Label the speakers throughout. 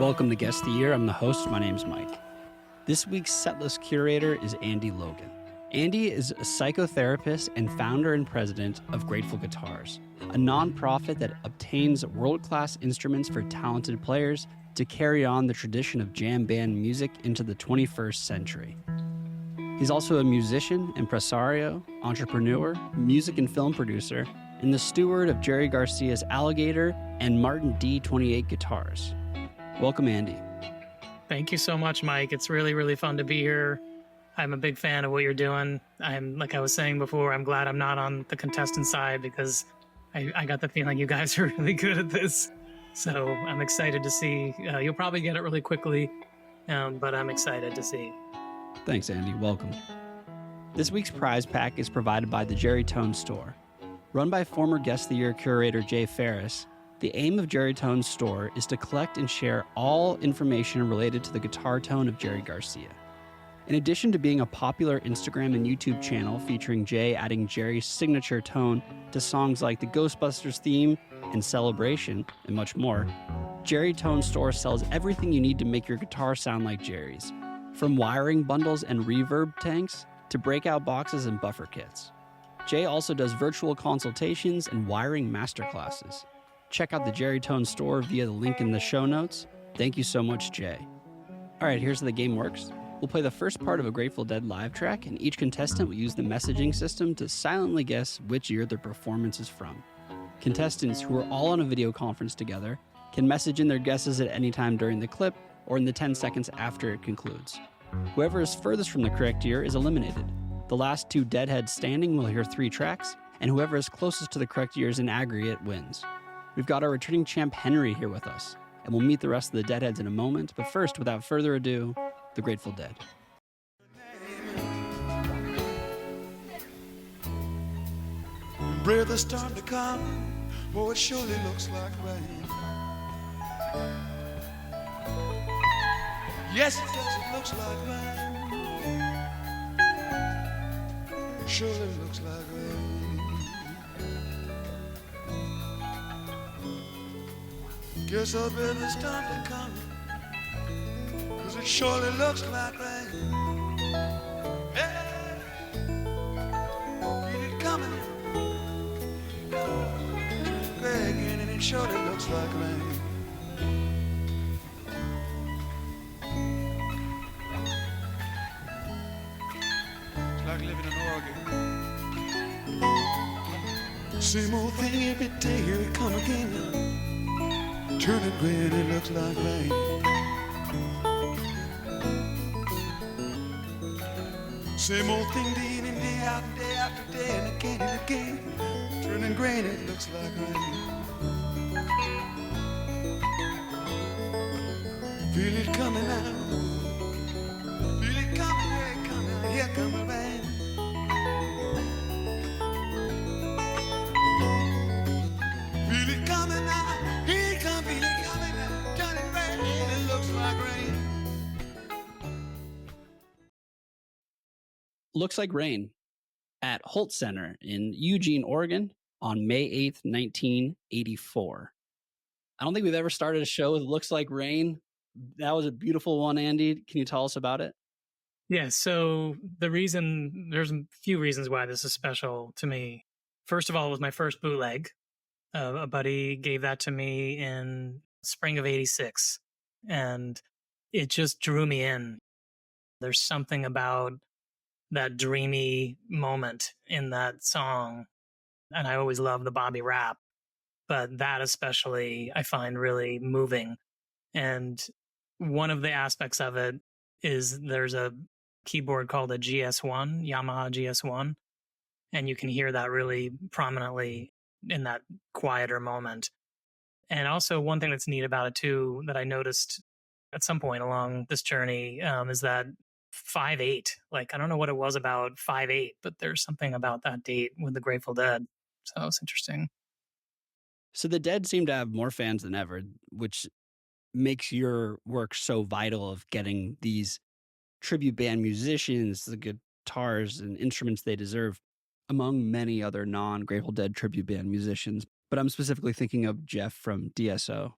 Speaker 1: Welcome to Guest of the Year. I'm the host. My name's Mike. This week's setlist curator is Andy Logan. Andy is a psychotherapist and founder and president of Grateful Guitars, a nonprofit that obtains world-class instruments for talented players to carry on the tradition of jam band music into the 21st century. He's also a musician, impresario, entrepreneur, music and film producer, and the steward of Jerry Garcia's Alligator and Martin D28 guitars. Welcome, Andy.
Speaker 2: Thank you so much, Mike. It's really, really fun to be here. I'm a big fan of what you're doing. Like I was saying before, I'm glad I'm not on the contestant side because I got the feeling you guys are really good at this. So I'm excited to see. You'll probably get it really quickly, but I'm excited to see.
Speaker 1: Thanks, Andy. Welcome. This week's prize pack is provided by the Jerry Tone Store. Run by former Guest of the Year curator Jay Ferris, the aim of Jerry Tone's store is to collect and share all information related to the guitar tone of Jerry Garcia. In addition to being a popular Instagram and YouTube channel featuring Jay adding Jerry's signature tone to songs like the Ghostbusters theme and Celebration and much more, Jerry Tone Store sells everything you need to make your guitar sound like Jerry's, from wiring bundles and reverb tanks to breakout boxes and buffer kits. Jay also does virtual consultations and wiring masterclasses. Check out the Jerry Tone Store via the link in the show notes. Thank you so much, Jay. All right, here's how the game works. We'll play the first part of a Grateful Dead live track, and each contestant will use the messaging system to silently guess which year their performance is from. Contestants who are all on a video conference together can message in their guesses at any time during the clip or in the 10 seconds after it concludes. Whoever is furthest from the correct year is eliminated. The last two deadheads standing will hear 3 tracks, and whoever is closest to the correct years in aggregate wins. We've got our returning champ Henry here with us, and we'll meet the rest of the deadheads in a moment, but first, without further ado, the Grateful Dead.
Speaker 3: Breath is starting to come, oh, it surely looks like rain. Yes, it does, it looks like rain. It surely looks like rain. Guess I better start to come, 'cause it surely looks like rain. Hey, get it coming, begging, and it surely looks like rain. It's like living in Oregon. Same old thing every day, here it come again. Turning gray and it looks like rain. Same old thing day in and day out, day after day, and again and again. Turning gray and it looks like rain. Feel it coming out. Feel it coming, here it coming, here comes the rain. Feel it coming out. Here it comes, feel it coming out. Turning rain, it looks like rain.
Speaker 1: Looks Like Rain at Holt Center in Eugene, Oregon on May 8th, 1984. I don't think we've ever started a show with Looks Like Rain. That was a beautiful one, Andy. Can you tell us about it?
Speaker 2: Yeah, so there's a few reasons why this is special to me. First of all, it was my first bootleg. A buddy gave that to me in spring of 86, and it just drew me in. There's something about that dreamy moment in that song, and I always love the Bobby rap, but that especially I find really moving. And one of the aspects of it is there's a keyboard called a GS1, Yamaha GS1, and you can hear that really prominently in that quieter moment. And also one thing that's neat about it too that I noticed at some point along this journey is that 5/8. Like, I don't know what it was about 5/8, but there's something about that date with the Grateful Dead. So it's interesting.
Speaker 1: So the Dead seem to have more fans than ever, which makes your work so vital of getting these tribute band musicians the guitars and instruments they deserve, among many other non-Grateful Dead tribute band musicians. But I'm specifically thinking of Jeff from DSO.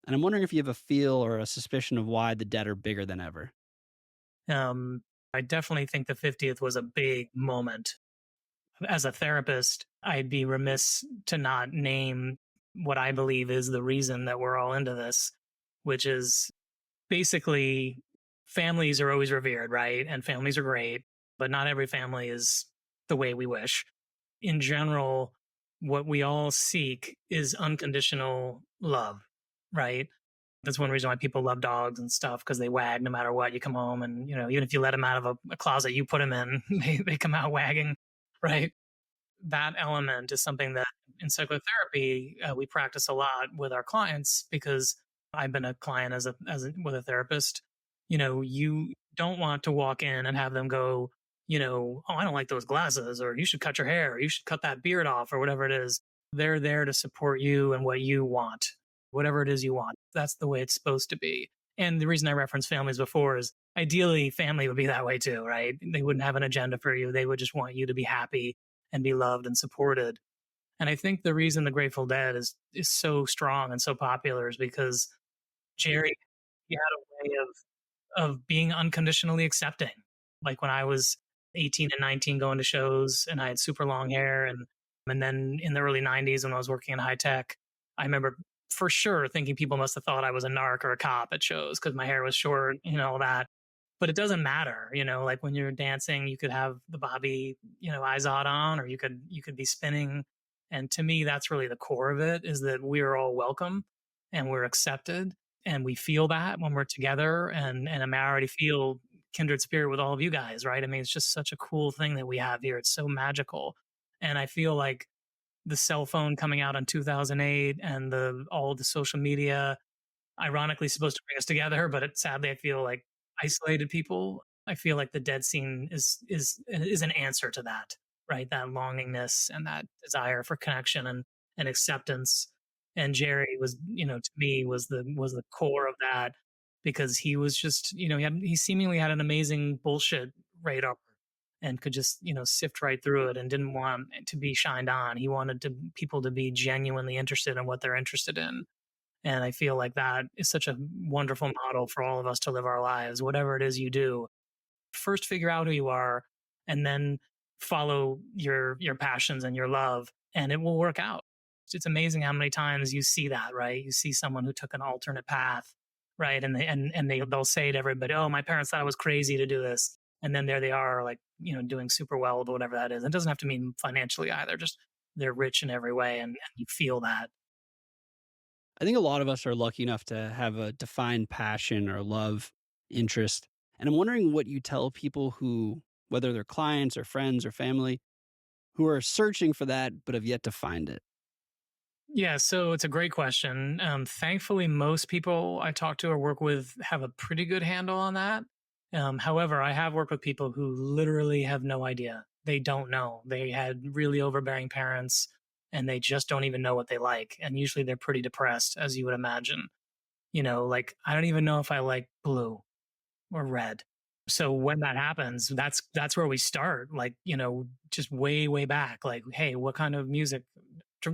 Speaker 1: And I'm wondering if you have a feel or a suspicion of why the debt are bigger than ever.
Speaker 2: Um, I definitely think the 50th was a big moment. As a therapist, I'd be remiss to not name what I believe is the reason that we're all into this, which is basically families are always revered, right? And families are great, but not every family is the way we wish. In general, what we all seek is unconditional love, right? That's one reason why people love dogs and stuff because they wag no matter what. You come home and, even if you let them out of a closet you put them in, they come out wagging, right? That element is something that in psychotherapy we practice a lot with our clients because I've been a client with a therapist. You don't want to walk in and have them go, oh, I don't like those glasses, or you should cut your hair, or you should cut that beard off, or whatever it is. They're there to support you and what you want, whatever it is you want. That's the way it's supposed to be. And the reason I referenced families before is ideally family would be that way too, right? They wouldn't have an agenda for you. They would just want you to be happy and be loved and supported. And I think the reason the Grateful Dead is so strong and so popular is because Jerry, he had a way of being unconditionally accepting. Like when I was 18 and 19 going to shows and I had super long hair and then in the early 90s when I was working in high tech, I remember for sure thinking people must have thought I was a narc or a cop at shows because my hair was short, all that. But it doesn't matter, like when you're dancing, you could have the Bobby, Izod on, or you could be spinning. And to me, that's really the core of it is that we're all welcome and we're accepted. And we feel that when we're together. And I already feel kindred spirit with all of you guys, right? I mean, it's just such a cool thing that we have here. It's so magical. And I feel like the cell phone coming out in 2008 and all the social media, ironically supposed to bring us together, but sadly I feel like isolated people. I feel like the dead scene is an answer to that, right? That longingness and that desire for connection and acceptance. And Jerry was, to me was the core of that because he was just, he seemingly had an amazing bullshit radar and could just, sift right through it and didn't want it to be shined on. He wanted people to be genuinely interested in what they're interested in. And I feel like that is such a wonderful model for all of us to live our lives. Whatever it is you do, first figure out who you are and then follow your passions and your love and it will work out. It's amazing how many times you see that, right? You see someone who took an alternate path, right? And they'll say to everybody, "Oh, my parents thought I was crazy to do this." And then there they are, like, doing super well with whatever that is. It doesn't have to mean financially either, just they're rich in every way and you feel that.
Speaker 1: I think a lot of us are lucky enough to have a defined passion or love, interest. And I'm wondering what you tell people who, whether they're clients or friends or family, who are searching for that but have yet to find it.
Speaker 2: Yeah, so it's a great question. Thankfully, most people I talk to or work with have a pretty good handle on that. However, I have worked with people who literally have no idea. They don't know. They had really overbearing parents and they just don't even know what they like. And usually they're pretty depressed, as you would imagine. Like, I don't even know if I like blue or red. So when that happens, that's where we start. Like, just way back. Like, hey, what kind of music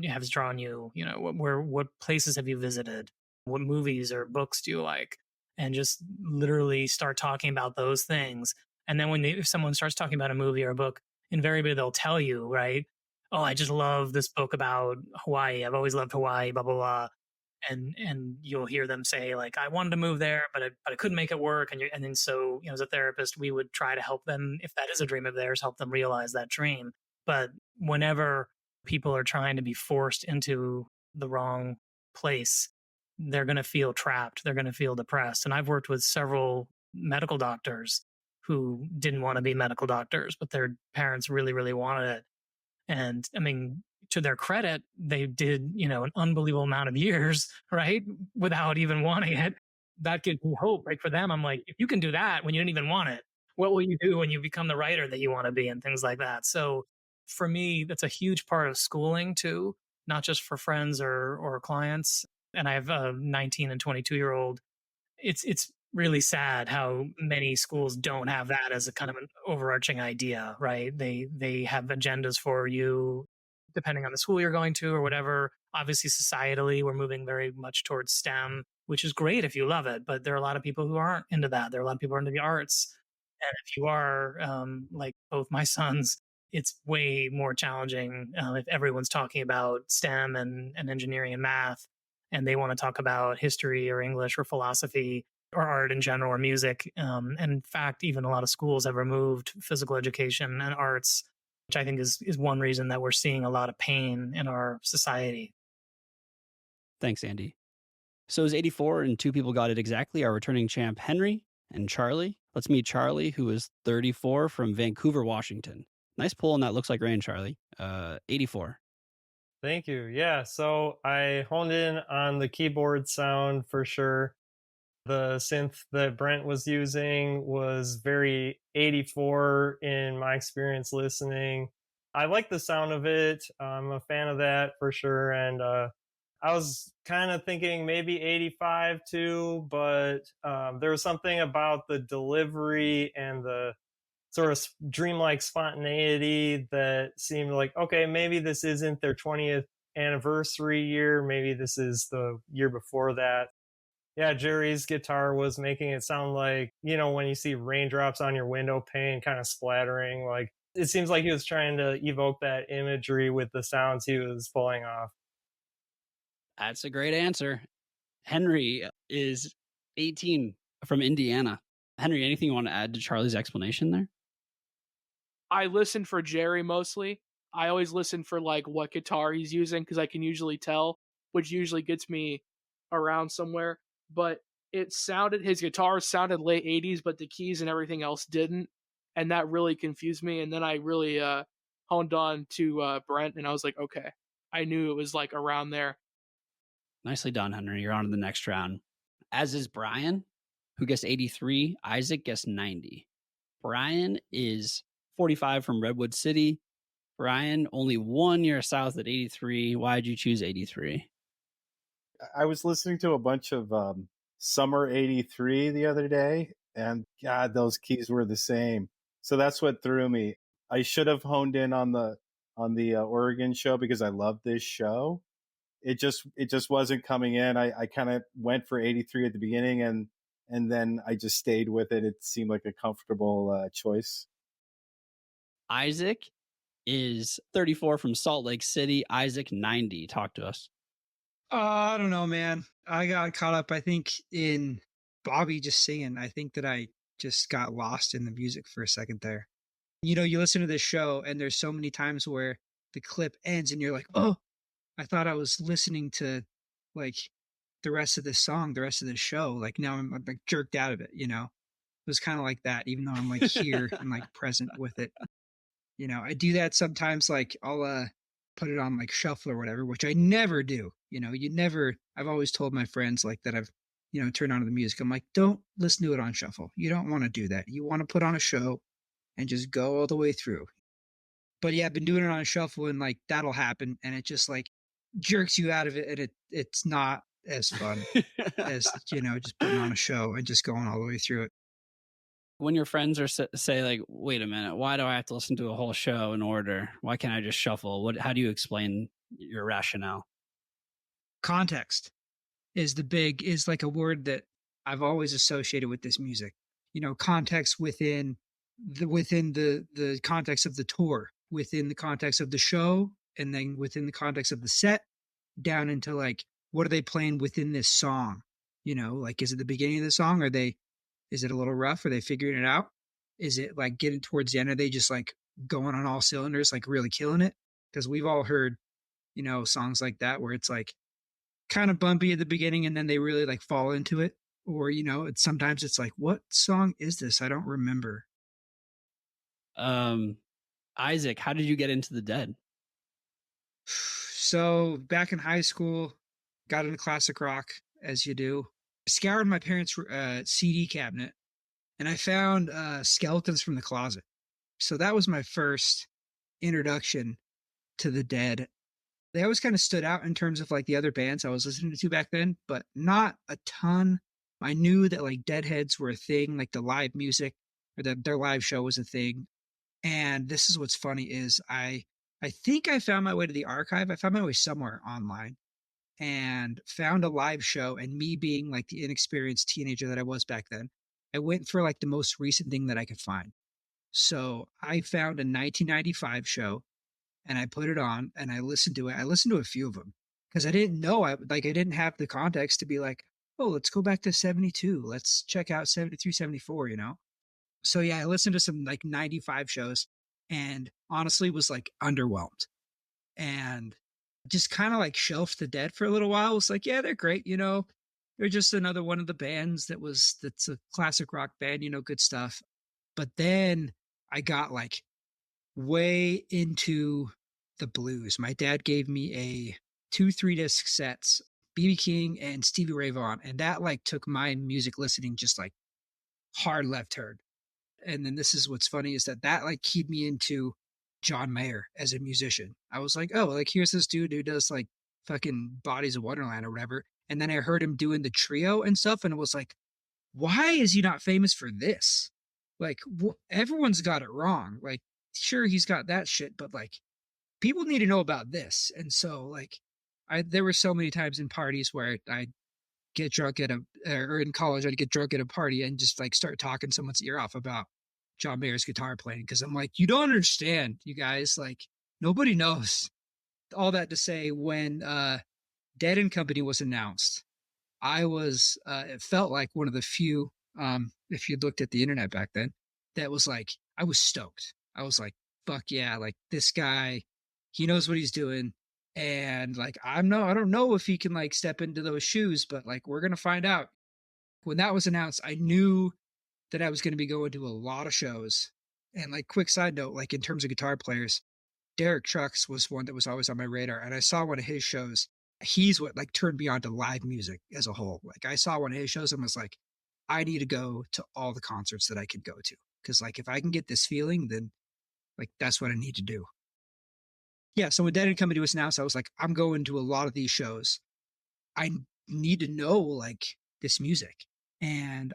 Speaker 2: has drawn you? What places have you visited? What movies or books do you like? And just literally start talking about those things. And then if someone starts talking about a movie or a book, invariably they'll tell you, right? Oh, I just love this book about Hawaii. I've always loved Hawaii. Blah blah blah and you'll hear them say like I wanted to move there but I couldn't make it work and then so as a therapist we would try to help them if that is a dream of theirs, help them realize that dream. But whenever people are trying to be forced into the wrong place, they're going to feel trapped, they're going to feel depressed. And I've worked with several medical doctors who didn't want to be medical doctors but their parents really wanted it. And I mean, to their credit, they did, an unbelievable amount of years, right? Without even wanting it. That gives me hope, right? For them, I'm like, if you can do that when you didn't even want it, what will you do when you become the writer that you want to be and things like that? So for me, that's a huge part of schooling too, not just for friends or clients. And I have a 19 and 22-year-old. It's really sad how many schools don't have that as a kind of an overarching idea, right? They have agendas for you depending on the school you're going to or whatever. Obviously, societally, we're moving very much towards STEM, which is great if you love it. But there are a lot of people who aren't into that. There are a lot of people who are into the arts. And if you are, like both my sons, it's way more challenging if everyone's talking about STEM and engineering and math, and they want to talk about history or English or philosophy or art in general or music. And in fact, even a lot of schools have removed physical education and arts, which I think is one reason that we're seeing a lot of pain in our society.
Speaker 1: Thanks, Andy. So is 84 and two people got it exactly, our returning champ Henry and Charlie. Let's meet Charlie, who is 34 from Vancouver, Washington. Nice pull on that Looks Like Rain, Charlie. 84.
Speaker 4: Thank you. Yeah, so I honed in on the keyboard sound for sure. The synth that Brent was using was very 84 in my experience listening. I like the sound of it. I'm a fan of that for sure. And I was kind of thinking maybe 85 too, but there was something about the delivery and the sort of dreamlike spontaneity that seemed like, okay, maybe this isn't their 20th anniversary year. Maybe this is the year before that. Yeah, Jerry's guitar was making it sound like, you know, when you see raindrops on your window pane kind of splattering, like it seems like he was trying to evoke that imagery with the sounds he was pulling off.
Speaker 1: That's a great answer. Henry is 18 from Indiana. Henry, anything you want to add to Charlie's explanation there?
Speaker 5: I listen for Jerry mostly. I always listen for like what guitar he's using because I can usually tell, which usually gets me around somewhere. But his guitar sounded late 80s, but the keys and everything else didn't. And that really confused me. And then I really honed on to Brent, and I was like, okay, I knew it was like around there.
Speaker 1: Nicely done, Henry. You're on to the next round. As is Brian, who guessed 83. Isaac guessed 90. Brian is 45 from Redwood City. Brian, only 1 year south at 83. Why did you choose 83?
Speaker 6: I was listening to a bunch of Summer 83 the other day, and God, those keys were the same. So that's what threw me. I should have honed in on the Oregon show because I love this show. It just wasn't coming in. I kind of went for 83 at the beginning, and then I just stayed with it. It seemed like a comfortable choice.
Speaker 1: Isaac is 34 from Salt Lake City. Isaac, 90. Talk to us.
Speaker 7: I don't know, man. I got caught up, I think, in Bobby just singing. I think that I just got lost in the music for a second there. You know, you listen to this show, and there's so many times where the clip ends, and you're like, oh, I thought I was listening to, like, the rest of this song, the rest of this show. Like, now I'm like jerked out of it, you know? It was kind of like that, even though I'm, like, here and, like, present with it. You know, I do that sometimes, like, I'll put it on, like, shuffle or whatever, which I never do. You know, I've always told my friends, like, that I've, you know, turned on to the music. I'm like, don't listen to it on shuffle. You don't want to do that. You want to put on a show and just go all the way through. But yeah, I've been doing it on shuffle, and, like, that'll happen, and it just, like, jerks you out of it, and it's not as fun as, you know, just putting on a show and just going all the way through it.
Speaker 1: When your friends are say like, wait a minute, why do I have to listen to a whole show in order? Why can't I just shuffle? How do you explain your rationale?
Speaker 7: Context is like a word that I've always associated with this music. You know, context within the context of the tour, within the context of the show, and then within the context of the set, down into like, what are they playing within this song? You know, like, is it the beginning of the song? Is it a little rough? Are they figuring it out? Is it like getting towards the end? Are they just like going on all cylinders, like really killing it? Because we've all heard, you know, songs like that where it's like kind of bumpy at the beginning and then they really like fall into it. Or, you know, sometimes it's like, what song is this? I don't remember.
Speaker 1: Isaac, how did you get into the Dead?
Speaker 7: So back in high school, got into classic rock, as you do. Scoured my parents' CD cabinet, and I found Skeletons from the Closet. So that was my first introduction to the Dead. They always kind of stood out in terms of like the other bands I was listening to back then, but not a ton. I knew that like Deadheads were a thing, like the live music or their live show was a thing. And this is what's funny is I think I found my way to the archive. I found my way somewhere online, and found a live show. And me being like the inexperienced teenager that I was back then, I went for like the most recent thing that I could find. So I found a 1995 show and I put it on and I listened to it. I listened to a few of them because I didn't know. I didn't have the context to be like, oh, let's go back to 72. Let's check out 73, 74, you know? So yeah, I listened to some like 95 shows and honestly was like underwhelmed and just kind of like shelved the dead for a little while. It was like, yeah, they're great. You know, they're just another one of the bands that's a classic rock band, you know, good stuff. But then I got like way into the blues. My dad gave me a 2 3 disc sets, BB King and Stevie Ray Vaughan, and that like took my music listening just like hard left turn. And then this is what's funny is that like keyed me into John Mayer as a musician. I was like, oh, like here's this dude who does like fucking Bodies of Wonderland or whatever. And then I heard him doing the trio and stuff, and it was like, why is he not famous for this? Like everyone's got it wrong. Like, sure, he's got that shit, but like people need to know about this. And so like there were so many times in parties where I get drunk or in college, I'd get drunk at a party and just like start talking someone's ear off about John Mayer's guitar playing. Cause I'm like, you don't understand, you guys, like nobody knows. All that to say, when Dead and Company was announced, I was, it felt like one of the few, if you looked at the internet back then, that was like, I was stoked. I was like, fuck yeah, like this guy, he knows what he's doing. And like, I don't know if he can like step into those shoes, but like, we're going to find out. When that was announced, I knew that I was going to be going to a lot of shows. And like, quick side note, like in terms of guitar players, Derek Trucks was one that was always on my radar. And I saw one of his shows. He's what like turned me on to live music as a whole. Like I saw one of his shows and was like, I need to go to all the concerts that I could go to. Cause like, if I can get this feeling, then like, that's what I need to do. Yeah. So when Dead and Company was announced, I was like, I'm going to a lot of these shows. I need to know like this music. And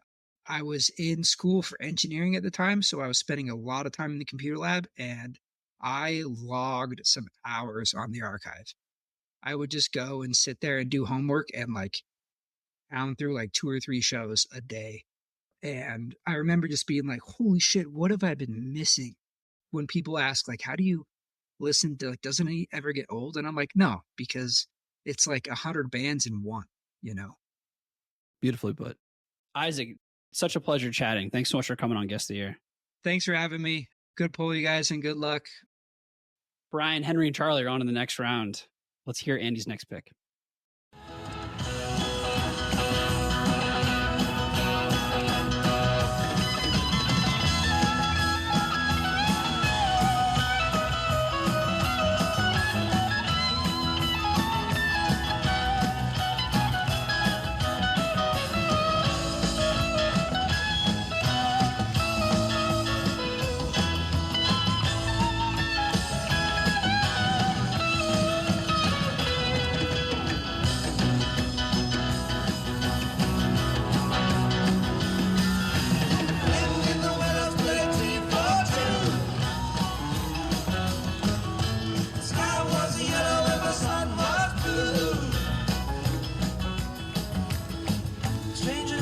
Speaker 7: I was in school for engineering at the time. So I was spending a lot of time in the computer lab and I logged some hours on the archive. I would just go and sit there and do homework and like pound through like 2 or 3 shows a day. And I remember just being like, holy shit, what have I been missing? When people ask, like, how do you listen to, like, doesn't he ever get old? And I'm like, no, because it's like 100 bands in one, you know?
Speaker 1: Beautifully put. Isaac, such a pleasure chatting. Thanks so much for coming on Guest of the Year.
Speaker 7: Thanks for having me. Good pull, you guys, and good luck.
Speaker 1: Brian, Henry, and Charlie are on in the next round. Let's hear Andy's next pick.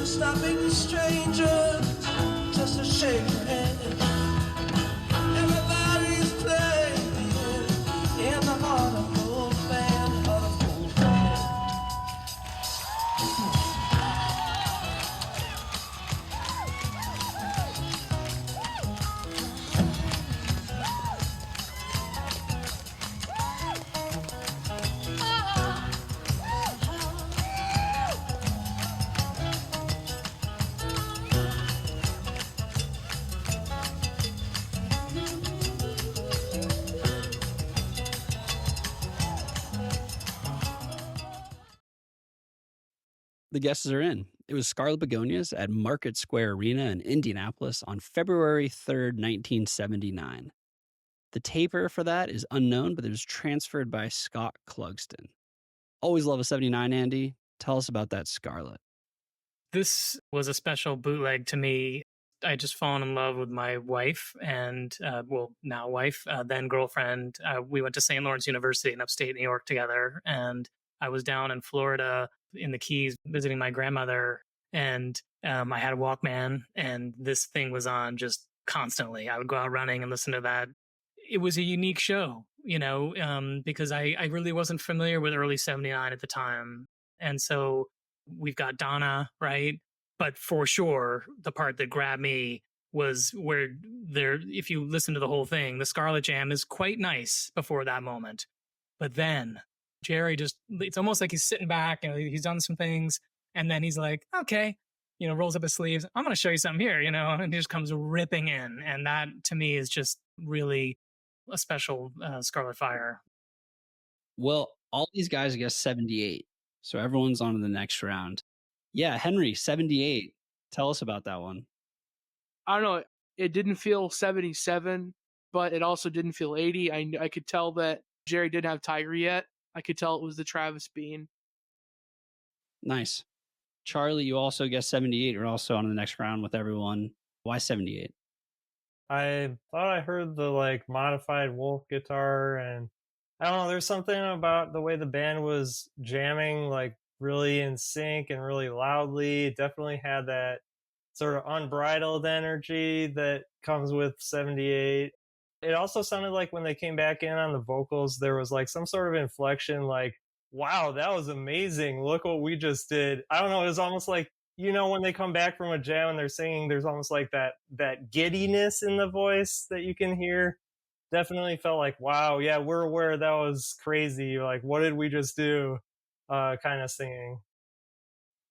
Speaker 3: Stopping strangers just to shake your hand. Everybody's playing in the heart of the old band, of the old band.
Speaker 1: The guesses are in. It was Scarlet Begonias at Market Square Arena in Indianapolis on February 3rd, 1979. The taper for that is unknown, but it was transferred by Scott Clugston. Always love a 79, Andy. Tell us about that Scarlet.
Speaker 2: This was a special bootleg to me. I just fallen in love with my wife and, now wife, then girlfriend. We went to St. Lawrence University in upstate New York together. And I was down in Florida in the Keys visiting my grandmother, and I had a Walkman, and this thing was on just constantly. I would go out running and listen to that. It was a unique show, because I really wasn't familiar with early 79 at the time. And so we've got Donna, right? But for sure, the part that grabbed me was where if you listen to the whole thing, the Scarlet Jam is quite nice before that moment. But then Jerry it's almost like he's sitting back and he's done some things. And then he's like, okay, rolls up his sleeves. I'm going to show you something here, and he just comes ripping in. And that to me is just really a special Scarlet Fire.
Speaker 1: Well, all these guys guess 78. So everyone's on to the next round. Yeah, Henry, 78. Tell us about that one.
Speaker 5: I don't know. It didn't feel 77, but it also didn't feel 80. I could tell that Jerry didn't have Tiger yet. I could tell it was the Travis Bean.
Speaker 1: Nice. Charlie, you also guessed 78. You're also on to the next round with everyone. Why 78?
Speaker 4: I thought I heard the modified Wolf guitar, and I don't know, there's something about the way the band was jamming really in sync and really loudly. It definitely had that sort of unbridled energy that comes with 78. It also sounded like when they came back in on the vocals, there was some sort of inflection, wow, that was amazing. Look what we just did. I don't know. It was almost like, when they come back from a jam and they're singing, there's almost that giddiness in the voice that you can hear. Definitely felt like, wow, yeah, we're aware that was crazy. What did we just do? Kind of singing.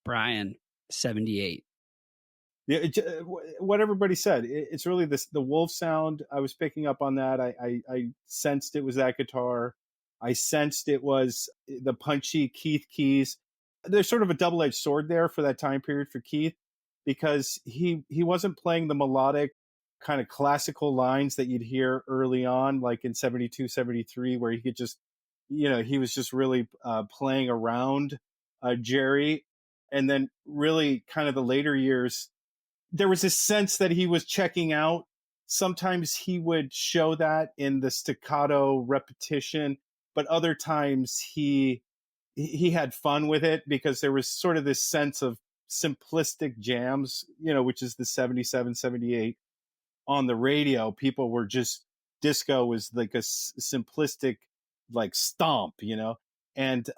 Speaker 1: Brian, 78.
Speaker 6: Yeah, what everybody said. It's really the Wolf sound. I was picking up on that. I sensed it was that guitar. I sensed it was the punchy Keith keys. There's sort of a double-edged sword there for that time period for Keith, because he wasn't playing the melodic kind of classical lines that you'd hear early on, like in 72, 73, where he could just, he was just really playing around Jerry. And then really kind of the later years, there was this sense that he was checking out. Sometimes he would show that in the staccato repetition, but other times he had fun with it, because there was sort of this sense of simplistic jams, which is the 77, 78 on the radio. People were just, disco was like a simplistic, stomp, and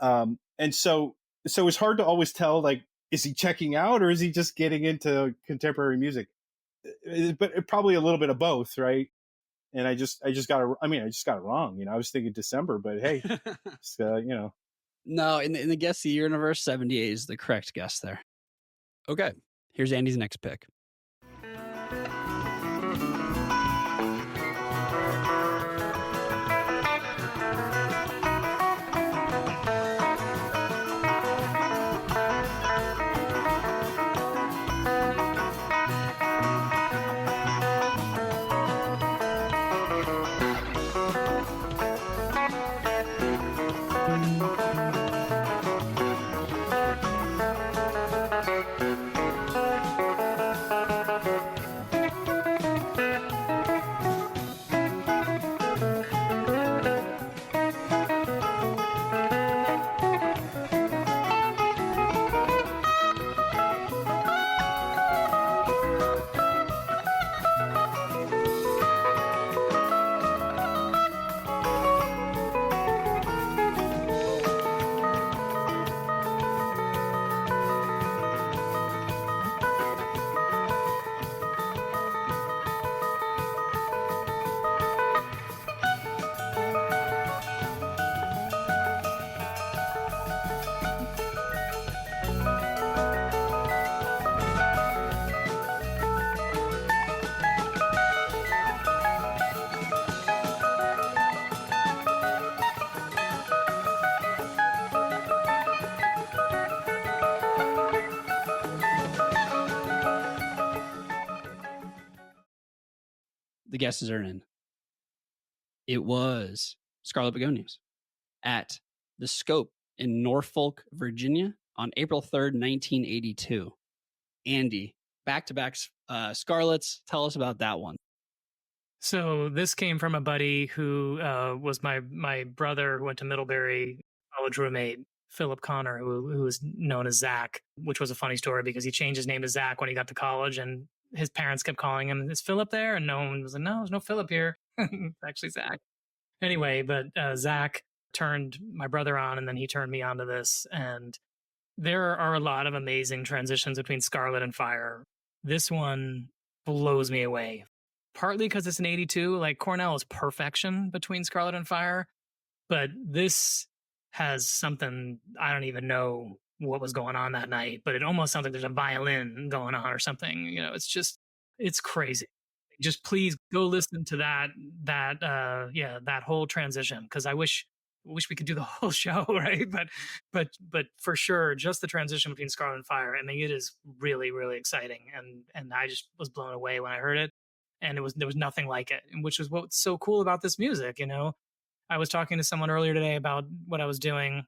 Speaker 6: so it's hard to always tell, is he checking out or is he just getting into contemporary music? But probably a little bit of both, right? And I just got it wrong. I was thinking December, but hey,
Speaker 1: No, in the guess the universe, 78 is the correct guess there. Okay, here's Andy's next pick. The guesses are in. It was Scarlet Begonias at the Scope in Norfolk, Virginia on April 3rd, 1982. Andy, back-to-back Scarlets. Tell us about that one.
Speaker 2: So this came from a buddy who was my brother who went to Middlebury, college roommate, Philip Connor, who was known as Zach, which was a funny story because he changed his name to Zach when he got to college, and his parents kept calling him, "Is Philip there?" And no one was like, "No, there's no Philip here." It's actually Zach. Anyway, but Zach turned my brother on, and then he turned me on to this. And there are a lot of amazing transitions between Scarlet and Fire. This one blows me away. Partly because it's an 82, like Cornell is perfection between Scarlet and Fire, but this has something, I don't even know what was going on that night, but it almost sounds like there's a violin going on or something. You know, it's crazy. Just please go listen to that whole transition, because I wish we could do the whole show, right? But for sure, just the transition between Scarlet and Fire, I mean, it is really, really exciting, and I just was blown away when I heard it, and there was nothing like it, which is what's so cool about this music. You know, I was talking to someone earlier today about what I was doing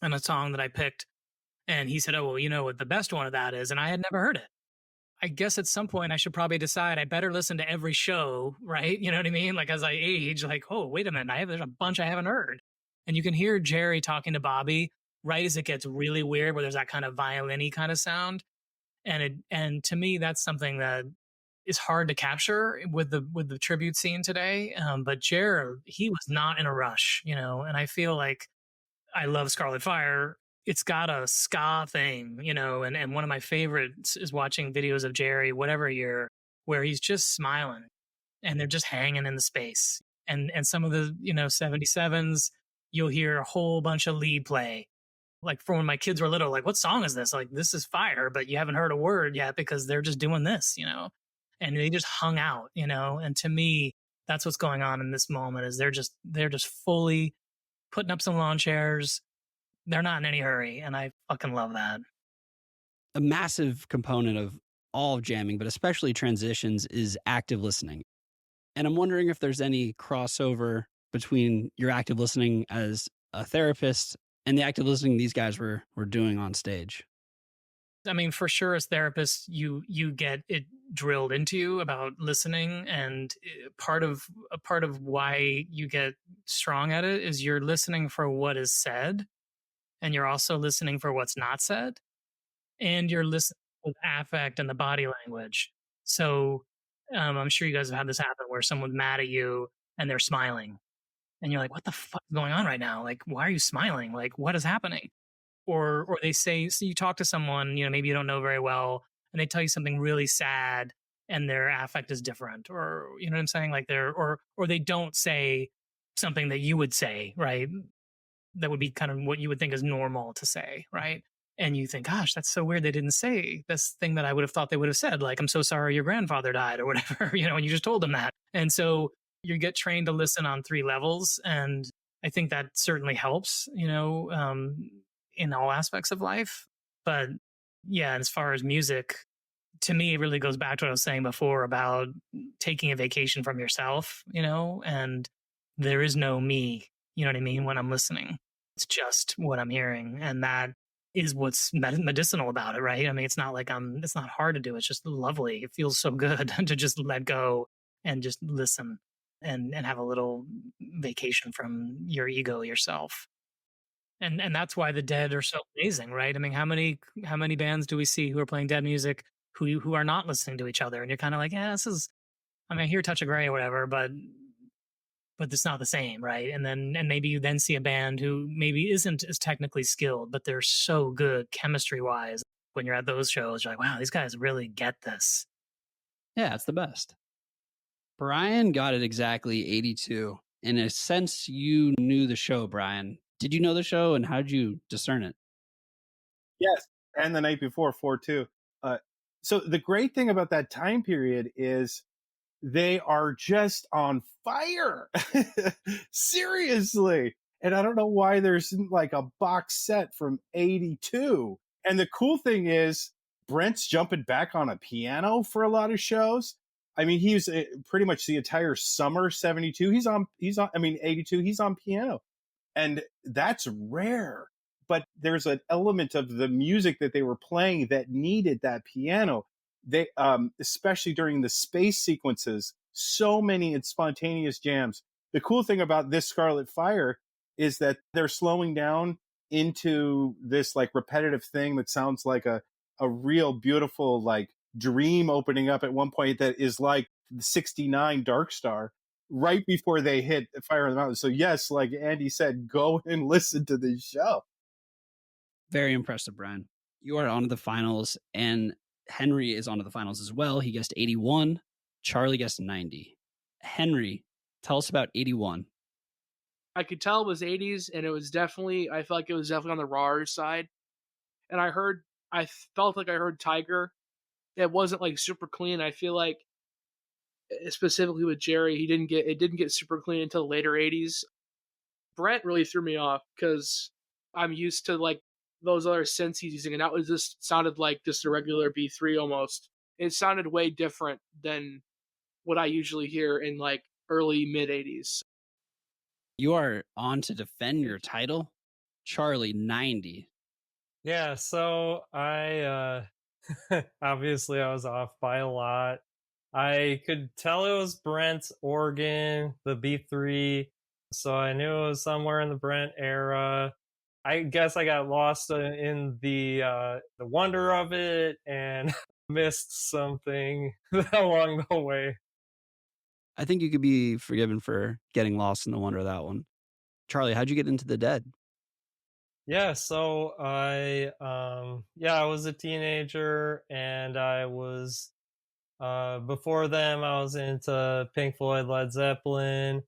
Speaker 2: and a song that I picked, and he said, "Oh, well, you know what the best one of that is," and I had never heard it. I guess at some point I should probably decide I better listen to every show, right? You know what I mean? Like as I age, like, oh, wait a minute, there's a bunch I haven't heard. And you can hear Jerry talking to Bobby right as it gets really weird, where there's that kind of violin-y kind of sound. And to me, that's something that is hard to capture with the tribute scene today. But Jerry, he was not in a rush, you know, and I feel like I love Scarlet Fire. It's got a ska thing, you know, and one of my favorites is watching videos of Jerry, whatever year, where he's just smiling and they're just hanging in the space. And some of the, you know, 77s, you'll hear a whole bunch of lead play. Like from when my kids were little, like, what song is this? Like, this is Fire, but you haven't heard a word yet because they're just doing this, you know, and they just hung out, you know. And to me, that's what's going on in this moment is they're just fully putting up some lawn chairs. They're not in any hurry, and I fucking love that.
Speaker 1: A massive component of all of jamming, but especially transitions, is active listening. And I'm wondering if there's any crossover between your active listening as a therapist and the active listening these guys were doing on stage.
Speaker 2: I mean, for sure, as therapists, you get it drilled into you about listening, and part of why you get strong at it is you're listening for what is said, and you're also listening for what's not said, and you're listening with affect and the body language. So I'm sure you guys have had this happen where someone's mad at you and they're smiling, and you're like, "What the fuck is going on right now? Like, why are you smiling? Like, what is happening?" Or they say, so you talk to someone, you know, maybe you don't know very well, and they tell you something really sad, and their affect is different, or you know what I'm saying, like or they don't say something that you would say, right? That would be kind of what you would think is normal to say, right? And you think, gosh, that's so weird. They didn't say this thing that I would have thought they would have said, like, "I'm so sorry your grandfather died," or whatever, you know, and you just told them that. And so you get trained to listen on 3 levels. And I think that certainly helps, you know, in all aspects of life. But yeah, as far as music, to me, it really goes back to what I was saying before about taking a vacation from yourself, you know, and there is no me, you know what I mean, when I'm listening. It's just what I'm hearing. And that is what's medicinal about it, right? I mean, it's not like it's not hard to do. It's just lovely. It feels so good to just let go and just listen and have a little vacation from your ego, yourself. And that's why the Dead are so amazing, right? I mean, how many bands do we see who are playing Dead music who are not listening to each other? And you're kind of like, yeah, this is, I mean, I hear Touch of Grey or whatever, but it's not the same, right? And maybe you then see a band who maybe isn't as technically skilled, but they're so good chemistry wise. When you're at those shows, you're like, wow, these guys really get this.
Speaker 1: Yeah, it's the best. Brian got it exactly 82. In a sense, you knew the show, Brian. Did you know the show, and how did you discern it?
Speaker 6: Yes, and the night before 4-2. So the great thing about that time period is they are just on fire. Seriously. And I don't know why there's like a box set from 82. And the cool thing is Brent's jumping back on a piano for a lot of shows. I mean, he was pretty much the entire summer 72. He's on, 82, he's on piano. And that's rare. But there's an element of the music that they were playing that needed that piano. They, especially during the space sequences, so many spontaneous jams. The cool thing about this Scarlet Fire is that they're slowing down into this like repetitive thing that sounds like a real beautiful like dream opening up at one point that is like the 69 Dark Star right before they hit Fire on the Mountain. So yes, like Andy said, go and listen to this show.
Speaker 1: Very impressive, Brian. You are on to the finals, and Henry is on to the finals as well. He guessed 81. Charlie guessed 90. Henry, tell us about 81.
Speaker 5: I could tell it was 80s, and it was definitely, I felt like it was definitely on the rawer side. And I felt like I heard Tiger. It wasn't like super clean. I feel like specifically with Jerry, it didn't get super clean until the later 80s. Brent really threw me off because I'm used to like those other synths he's using, and that was just sounded like just a regular B3 almost. It sounded way different than what I usually hear in like early mid 80s.
Speaker 1: You are on to defend your title. Charlie, 90.
Speaker 4: Yeah, so I obviously I was off by a lot. I could tell it was Brent's organ, the B3, so I knew it was somewhere in the Brent era. I guess I got lost in the wonder of it and missed something along the way.
Speaker 1: I think you could be forgiven for getting lost in the wonder of that one. Charlie, how'd you get into the Dead?
Speaker 4: Yeah, so I was a teenager, and I was before them I was into Pink Floyd, Led Zeppelin,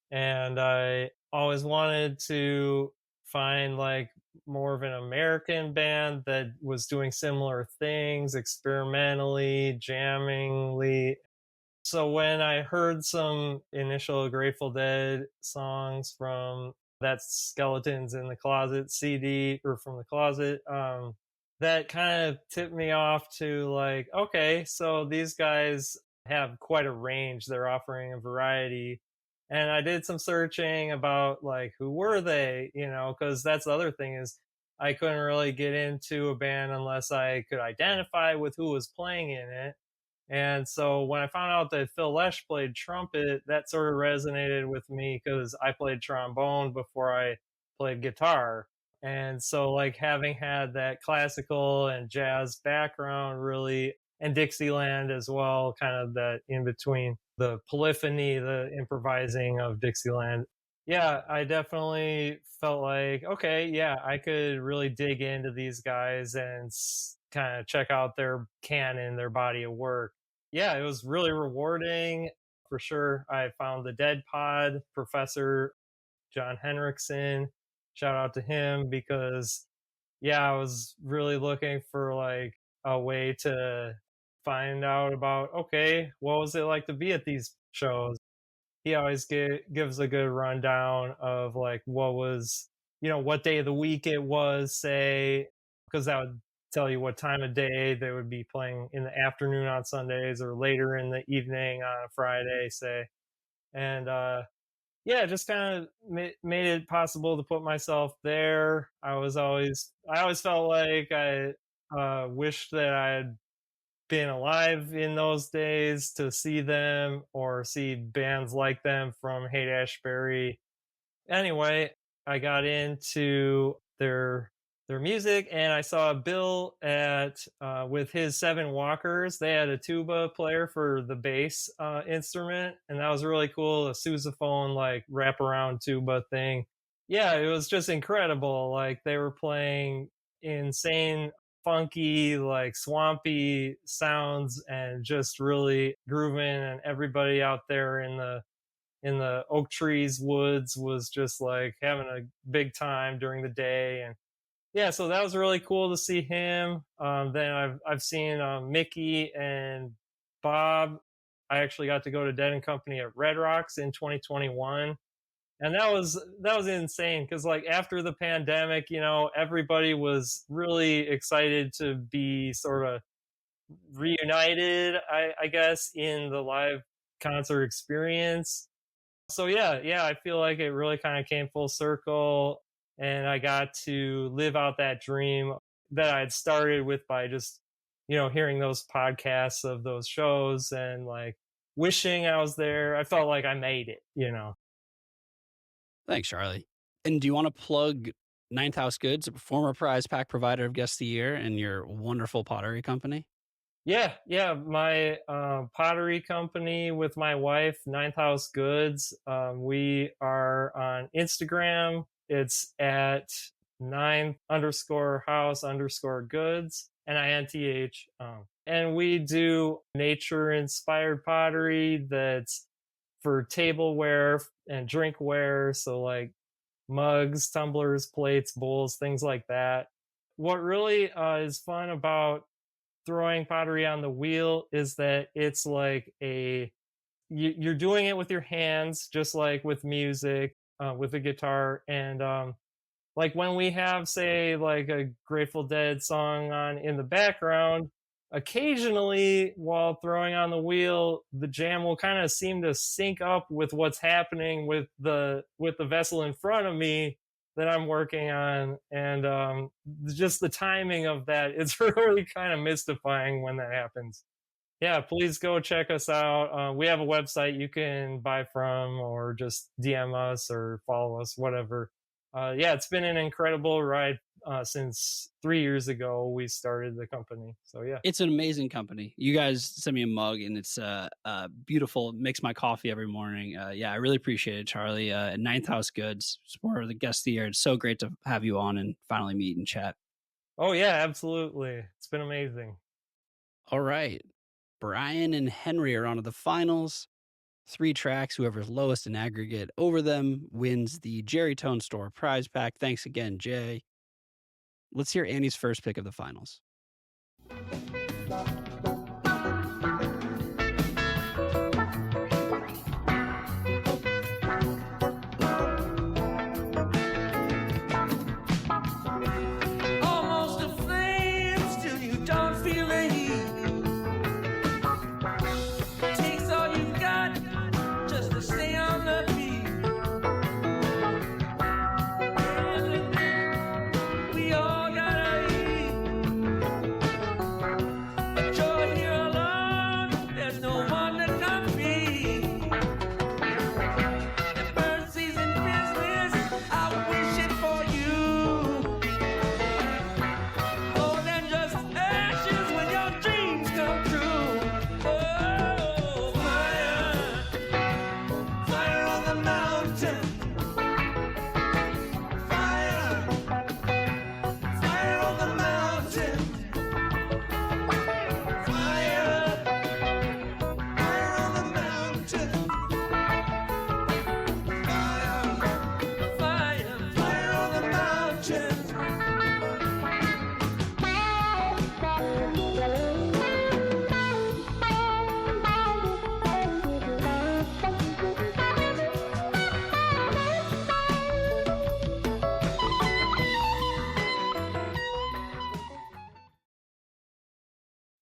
Speaker 4: and I always wanted to find like more of an American band that was doing similar things experimentally, jammingly. So when I heard some initial Grateful Dead songs from that Skeletons in the Closet CD, or from the Closet, that kind of tipped me off to like, okay, so these guys have quite a range. They're offering a variety. And I did some searching about like, who were they, because that's the other thing is I couldn't really get into a band unless I could identify with who was playing in it. And so when I found out that Phil Lesh played trumpet, that sort of resonated with me because I played trombone before I played guitar. And so like having had that classical and jazz background really, and Dixieland as well, kind of that in between, the polyphony, the improvising of Dixieland. Yeah, I definitely felt like, okay, yeah, I could really dig into these guys and kind of check out their canon, their body of work. Yeah, it was really rewarding for sure. I found the Dead Pod, Professor John Henriksen. Shout out to him because, yeah, I was really looking for like a way to find out about, okay, what was it like to be at these shows? He always gives a good rundown of like what was, what day of the week it was, say, because that would tell you what time of day they would be playing in the afternoon on Sundays or later in the evening on a Friday, say. And yeah, just kind of made it possible to put myself there. I always felt like I wished that I had been alive in those days to see them or see bands like them from Haight-Ashbury. Anyway, I got into their music, and I saw Bill at with his Seven Walkers. They had a tuba player for the bass instrument, and that was really cool. A sousaphone like wraparound tuba thing. Yeah, it was just incredible. Like they were playing insane, funky, like swampy sounds, and just really grooving. And everybody out there in the oak trees woods was just like having a big time during the day. And yeah, so that was really cool to see him. Then I've seen Mickey and Bob. I actually got to go to Dead and Company at Red Rocks in 2021, and that was insane because like after the pandemic, everybody was really excited to be sort of reunited, I guess, in the live concert experience. So yeah, I feel like it really kind of came full circle, and I got to live out that dream that I had started with by just, hearing those podcasts of those shows and like wishing I was there. I felt like I made it.
Speaker 1: Thanks, Charlie. And do you want to plug Ninth House Goods, a former prize pack provider of Guest of the Year, and your wonderful pottery company.
Speaker 4: Yeah. My pottery company with my wife, Ninth House Goods. We are on Instagram. It's at ninth_house_goods, NINTH. And we do nature inspired pottery that's for tableware and drinkware. So, like mugs, tumblers, plates, bowls, things like that. What really is fun about throwing pottery on the wheel is that it's like you're doing it with your hands, just like with music, with a guitar. And like when we have, say, like a Grateful Dead song on in the background, occasionally while throwing on the wheel, the jam will kind of seem to sync up with what's happening with the vessel in front of me that I'm working on. And just the timing of that, it's really kind of mystifying when that happens. Yeah, please go check us out. We have a website you can buy from, or just DM us or follow us, whatever. Yeah, it's been an incredible ride since 3 years ago we started the company. So yeah,
Speaker 1: It's an amazing company. You guys send me a mug, and it's beautiful. It makes my coffee every morning. Yeah, I really appreciate it, Charlie. At Ninth House Goods, supporter of the Guest of the Year. It's so great to have you on and finally meet and chat.
Speaker 4: oh yeah, absolutely. It's been amazing.
Speaker 1: All right. Brian and Henry are on to the finals. 3 tracks. Whoever's lowest in aggregate over them wins the Jerry Tone Store prize pack. Thanks again, Jay. Let's hear Andy's first pick of the finals.
Speaker 8: Almost a flame, still you don't feel the heat. Takes all you got just to stay on the beat. And we all gotta eat. But you're here alone, there's no one to compete. The bird season business, I wish it for you. More than just ashes when your dreams come true. Oh, fire, fire on the mountain. Fire, fire on the mountain. Fire, fire on the mountain. Fire, fire, fire on the mountain.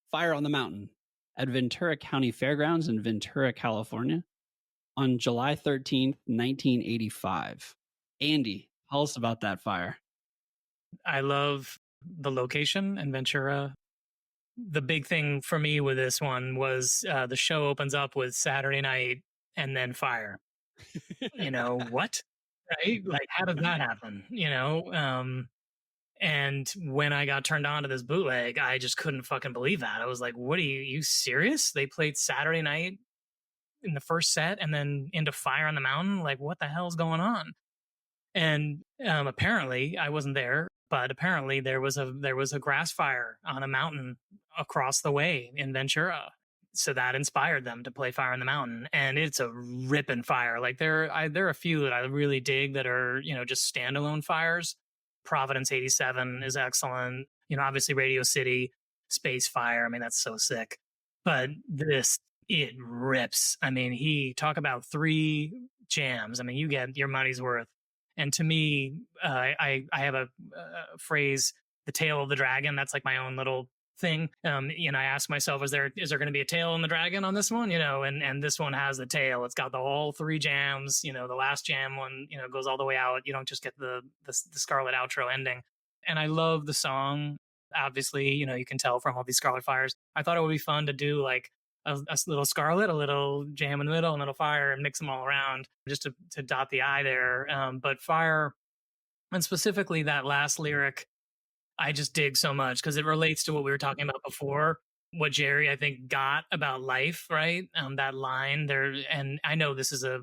Speaker 1: Fire on the Mountain at Ventura County Fairgrounds in Ventura, California on July 13th, 1985. Andy, tell us about that fire.
Speaker 2: I love the location in Ventura. The big thing for me with this one was the show opens up with Saturday night and then fire. You know, what? Right? Like, how does that happen? You know? And when I got turned on to this bootleg, I just couldn't fucking believe that. I was like, what are you serious? They played Saturday night in the first set and then into Fire on the Mountain? Like, what the hell's going on? And apparently, I wasn't there, but apparently there was a grass fire on a mountain across the way in Ventura. So that inspired them to play Fire on the Mountain, and it's a ripping fire. Like there are a few that I really dig that are, you know, just standalone fires. Providence 87 is excellent. You know, obviously Radio City, Space Fire. I mean, that's so sick. But this, it rips. I mean, he talk about 3 jams. I mean, you get your money's worth. And to me, I have a phrase, the tail of the dragon. That's like my own little thing. You know, I ask myself, is there going to be a tail in the dragon on this one? You know, and this one has the tail. It's got the whole 3 jams. You know, the last jam one, you know, goes all the way out. You don't just get the Scarlet outro ending. And I love the song. Obviously, you know, you can tell from all these Scarlet fires. I thought it would be fun to do like a little Scarlet, a little jam in the middle, and a little fire, and mix them all around just to dot the I there. But fire, And specifically that last lyric, I just dig so much because it relates to what we were talking about before. What Jerry, I think, got about life, right? That line there, and I know this is a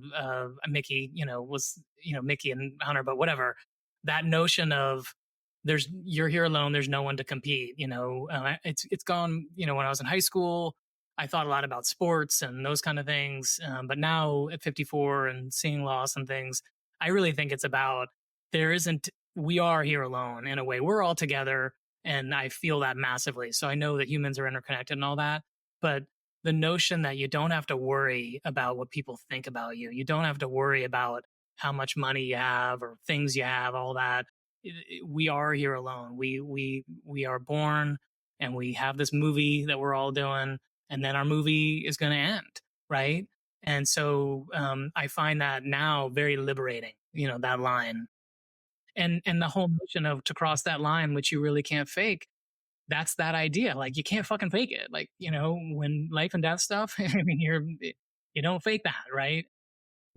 Speaker 2: Mickey, was Mickey and Hunter, but whatever. That notion of you're here alone. There's no one to compete. It's gone. When I was in high school, I thought a lot about sports and those kind of things. But now at 54 and seeing loss and things, I really think it's about there isn't. We are here alone in a way. We're all together, and I feel that massively. So I know that humans are interconnected and all that, but the notion that you don't have to worry about what people think about you, you don't have to worry about how much money you have or things you have, all that. We are here alone. We are born, and we have this movie that we're all doing, and then our movie is going to end, right? And so I find that now very liberating. That line, and the whole notion of to cross that line, which you really can't fake. That's that idea. Like, you can't fucking fake it. Like, when life and death stuff, I mean, you don't fake that, right?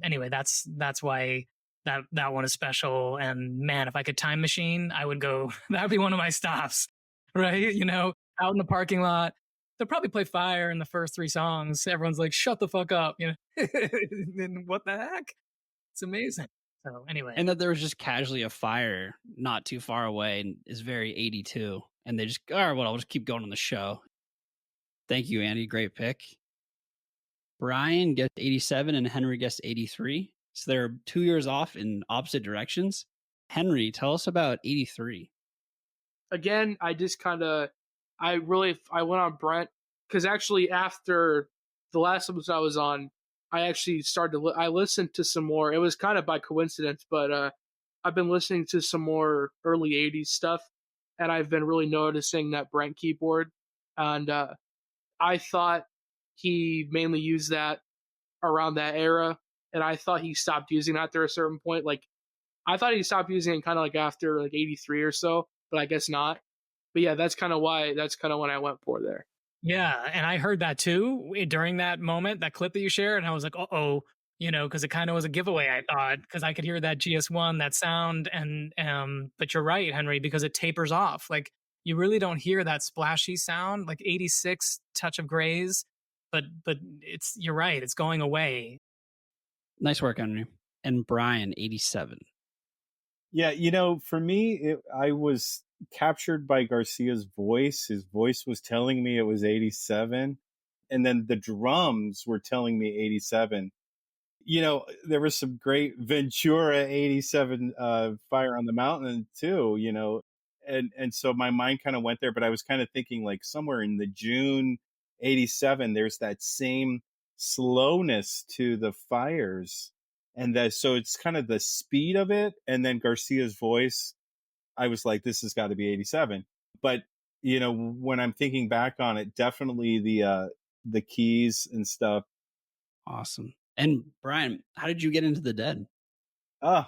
Speaker 2: Anyway, that's why that one is special. And man, if I could time machine, I would go. That'd be one of my stops, right? Out in the parking lot. They'll probably play Fire in the first 3 songs. Everyone's like, "Shut the fuck up!" And what the heck? It's amazing. So anyway,
Speaker 1: And that there was just casually a fire not too far away and is very 82. And they just, all right, well, I'll just keep going on the show. Thank you, Andy. Great pick. Brian gets 87 and Henry gets 83. So they're 2 years off in opposite directions. Henry, tell us about 83.
Speaker 5: Again, I went on Brent because actually after the last episode I was on, I actually I listened to some more. It was kind of by coincidence, but I've been listening to some more early 80s stuff, and I've been really noticing that Brent keyboard. And I thought he mainly used that around that era, and I thought he stopped using that after a certain point. Like, I thought he stopped using it kind of like after like 83 or so, but I guess not. But yeah, that's kind of what I went for there.
Speaker 2: yeah, and I heard that too during that moment, that clip that you shared, and I was like, "Uh-oh," because it kind of was a giveaway. I thought because I could hear that GS1, that sound, and but you're right, Henry, because it tapers off. Like, you really don't hear that splashy sound, like 86 touch of grays, but you're right, it's going away.
Speaker 1: Nice work, Henry. And Brian, 87.
Speaker 6: Yeah, for me, I was captured by Garcia's voice. His voice was telling me it was 87. And then the drums were telling me 87. There was some great Ventura 87 Fire on the Mountain too, and so my mind kind of went there, but I was kind of thinking like somewhere in the June 87, there's that same slowness to the fires. And so it's kind of the speed of it. And then Garcia's voice, I was like, this has got to be 87. But, when I'm thinking back on it, definitely the keys and stuff.
Speaker 1: Awesome. And Brian, how did you get into the Dead?
Speaker 6: Oh,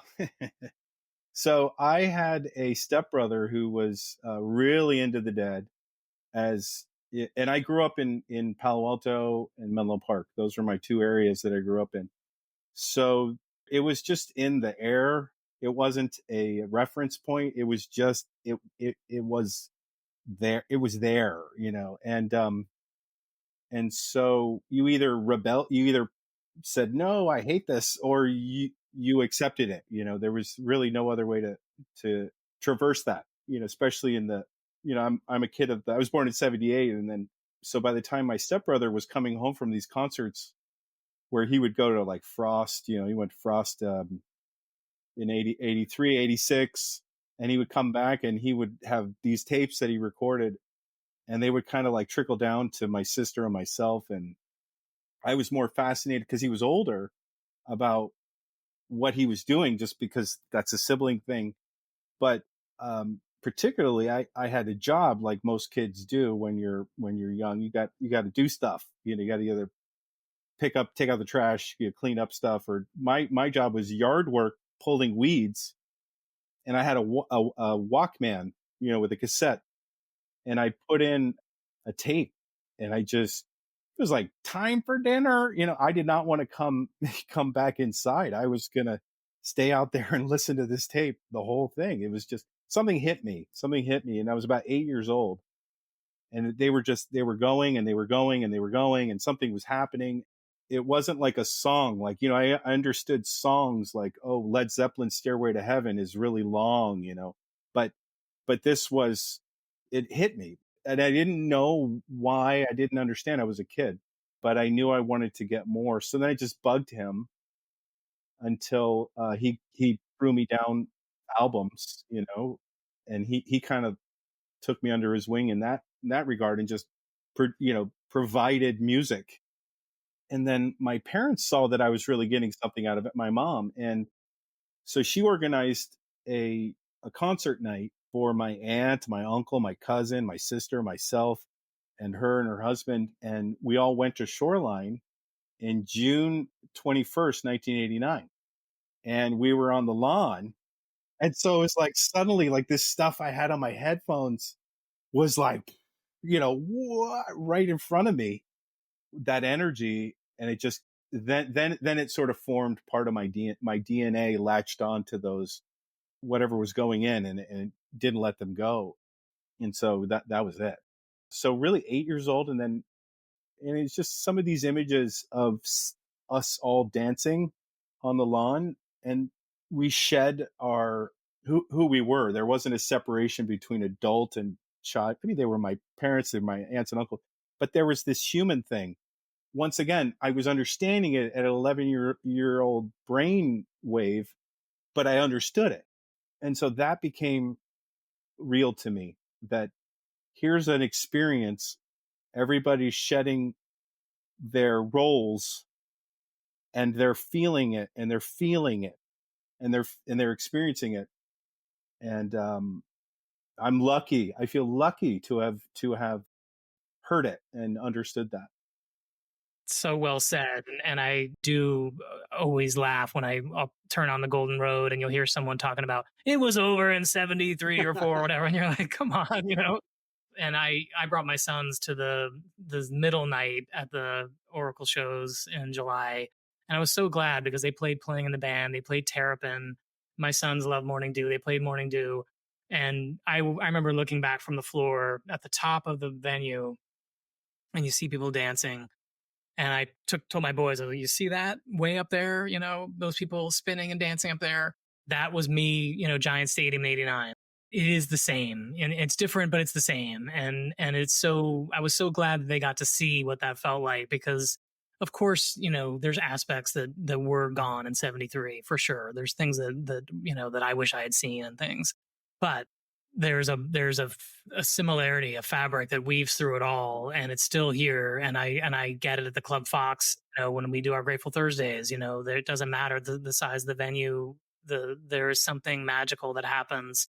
Speaker 6: so I had a stepbrother who was really into the Dead, and I grew up in Palo Alto and Menlo Park. Those were my 2 areas that I grew up in. So it was just in the air. It wasn't a reference point. It was just, it was there. It was there, and so you either said, no, I hate this, or you accepted it. There was really no other way to traverse that, especially in the, I'm a kid I was born in 78. And then, so by the time my stepbrother was coming home from these concerts where he would go to like Frost, he went to Frost in 83, 86, and he would come back and he would have these tapes that he recorded, and they would kind of like trickle down to my sister and myself. And I was more fascinated because he was older about what he was doing, just because that's a sibling thing. But particularly, I had a job like most kids do when you're young. You got to do stuff. You got to either take out the trash, clean up stuff, or my job was yard work, pulling weeds. And I had a Walkman, with a cassette, and I put in a tape, and it was like time for dinner. I did not want to come back inside. I was going to stay out there and listen to this tape, the whole thing. It was just something hit me. Something hit me. And I was about 8 years old. And they were going and they were going and they were going and something was happening. It wasn't like a song. Like, I understood songs like, oh, Led Zeppelin's Stairway to Heaven is really long, but this was, it hit me. And I didn't know why. I didn't understand. I was a kid, but I knew I wanted to get more. So then I just bugged him until he threw me down albums, and he kind of took me under his wing in that regard and just provided music. And then my parents saw that I was really getting something out of it, my mom, and so she organized a concert night for my aunt, my uncle, my cousin, my sister, myself, and her husband, and we all went to Shoreline in June 21st, 1989. And we were on the lawn. And so it's like suddenly like this stuff I had on my headphones was like, what, right in front of me, that energy. And it just, then it sort of formed part of my DNA latched onto those, whatever was going in and didn't let them go. And so that was it. So really 8 years old. And it's just some of these images of us all dancing on the lawn, and we shed our who we were. There wasn't a separation between adult and child. I mean, they were my parents, they were my aunts and uncle, but there was this human thing. Once again, I was understanding it at an 11-year-old brain wave, but I understood it. And so that became real to me, that here's an experience. Everybody's shedding their roles and they're feeling it and they're feeling it and they're experiencing it. And I'm lucky. I feel lucky to have heard it and understood that.
Speaker 2: So well said. And I do always laugh when I'll turn on the Golden Road and you'll hear someone talking about it was over in 73 or 4 or whatever. And you're like, come on, And I brought my sons to the middle night at the Oracle shows in July. And I was so glad because they played Playing in the Band. They played Terrapin. My sons love Morning Dew. They played Morning Dew. And I remember looking back from the floor at the top of the venue and you see people dancing. And I told my boys, you see that way up there, those people spinning and dancing up there? That was me, Giant Stadium in 89. It is the same, and it's different, but it's the same. And it's I was so glad that they got to see what that felt like, because of course, there's aspects that were gone in 73 for sure. There's things that I wish I had seen and things, but there's a similarity, a fabric that weaves through it all, and it's still here. And I get it at the Club Fox, when we do our Grateful Thursdays, it doesn't matter the size of the venue. There is something magical that happens.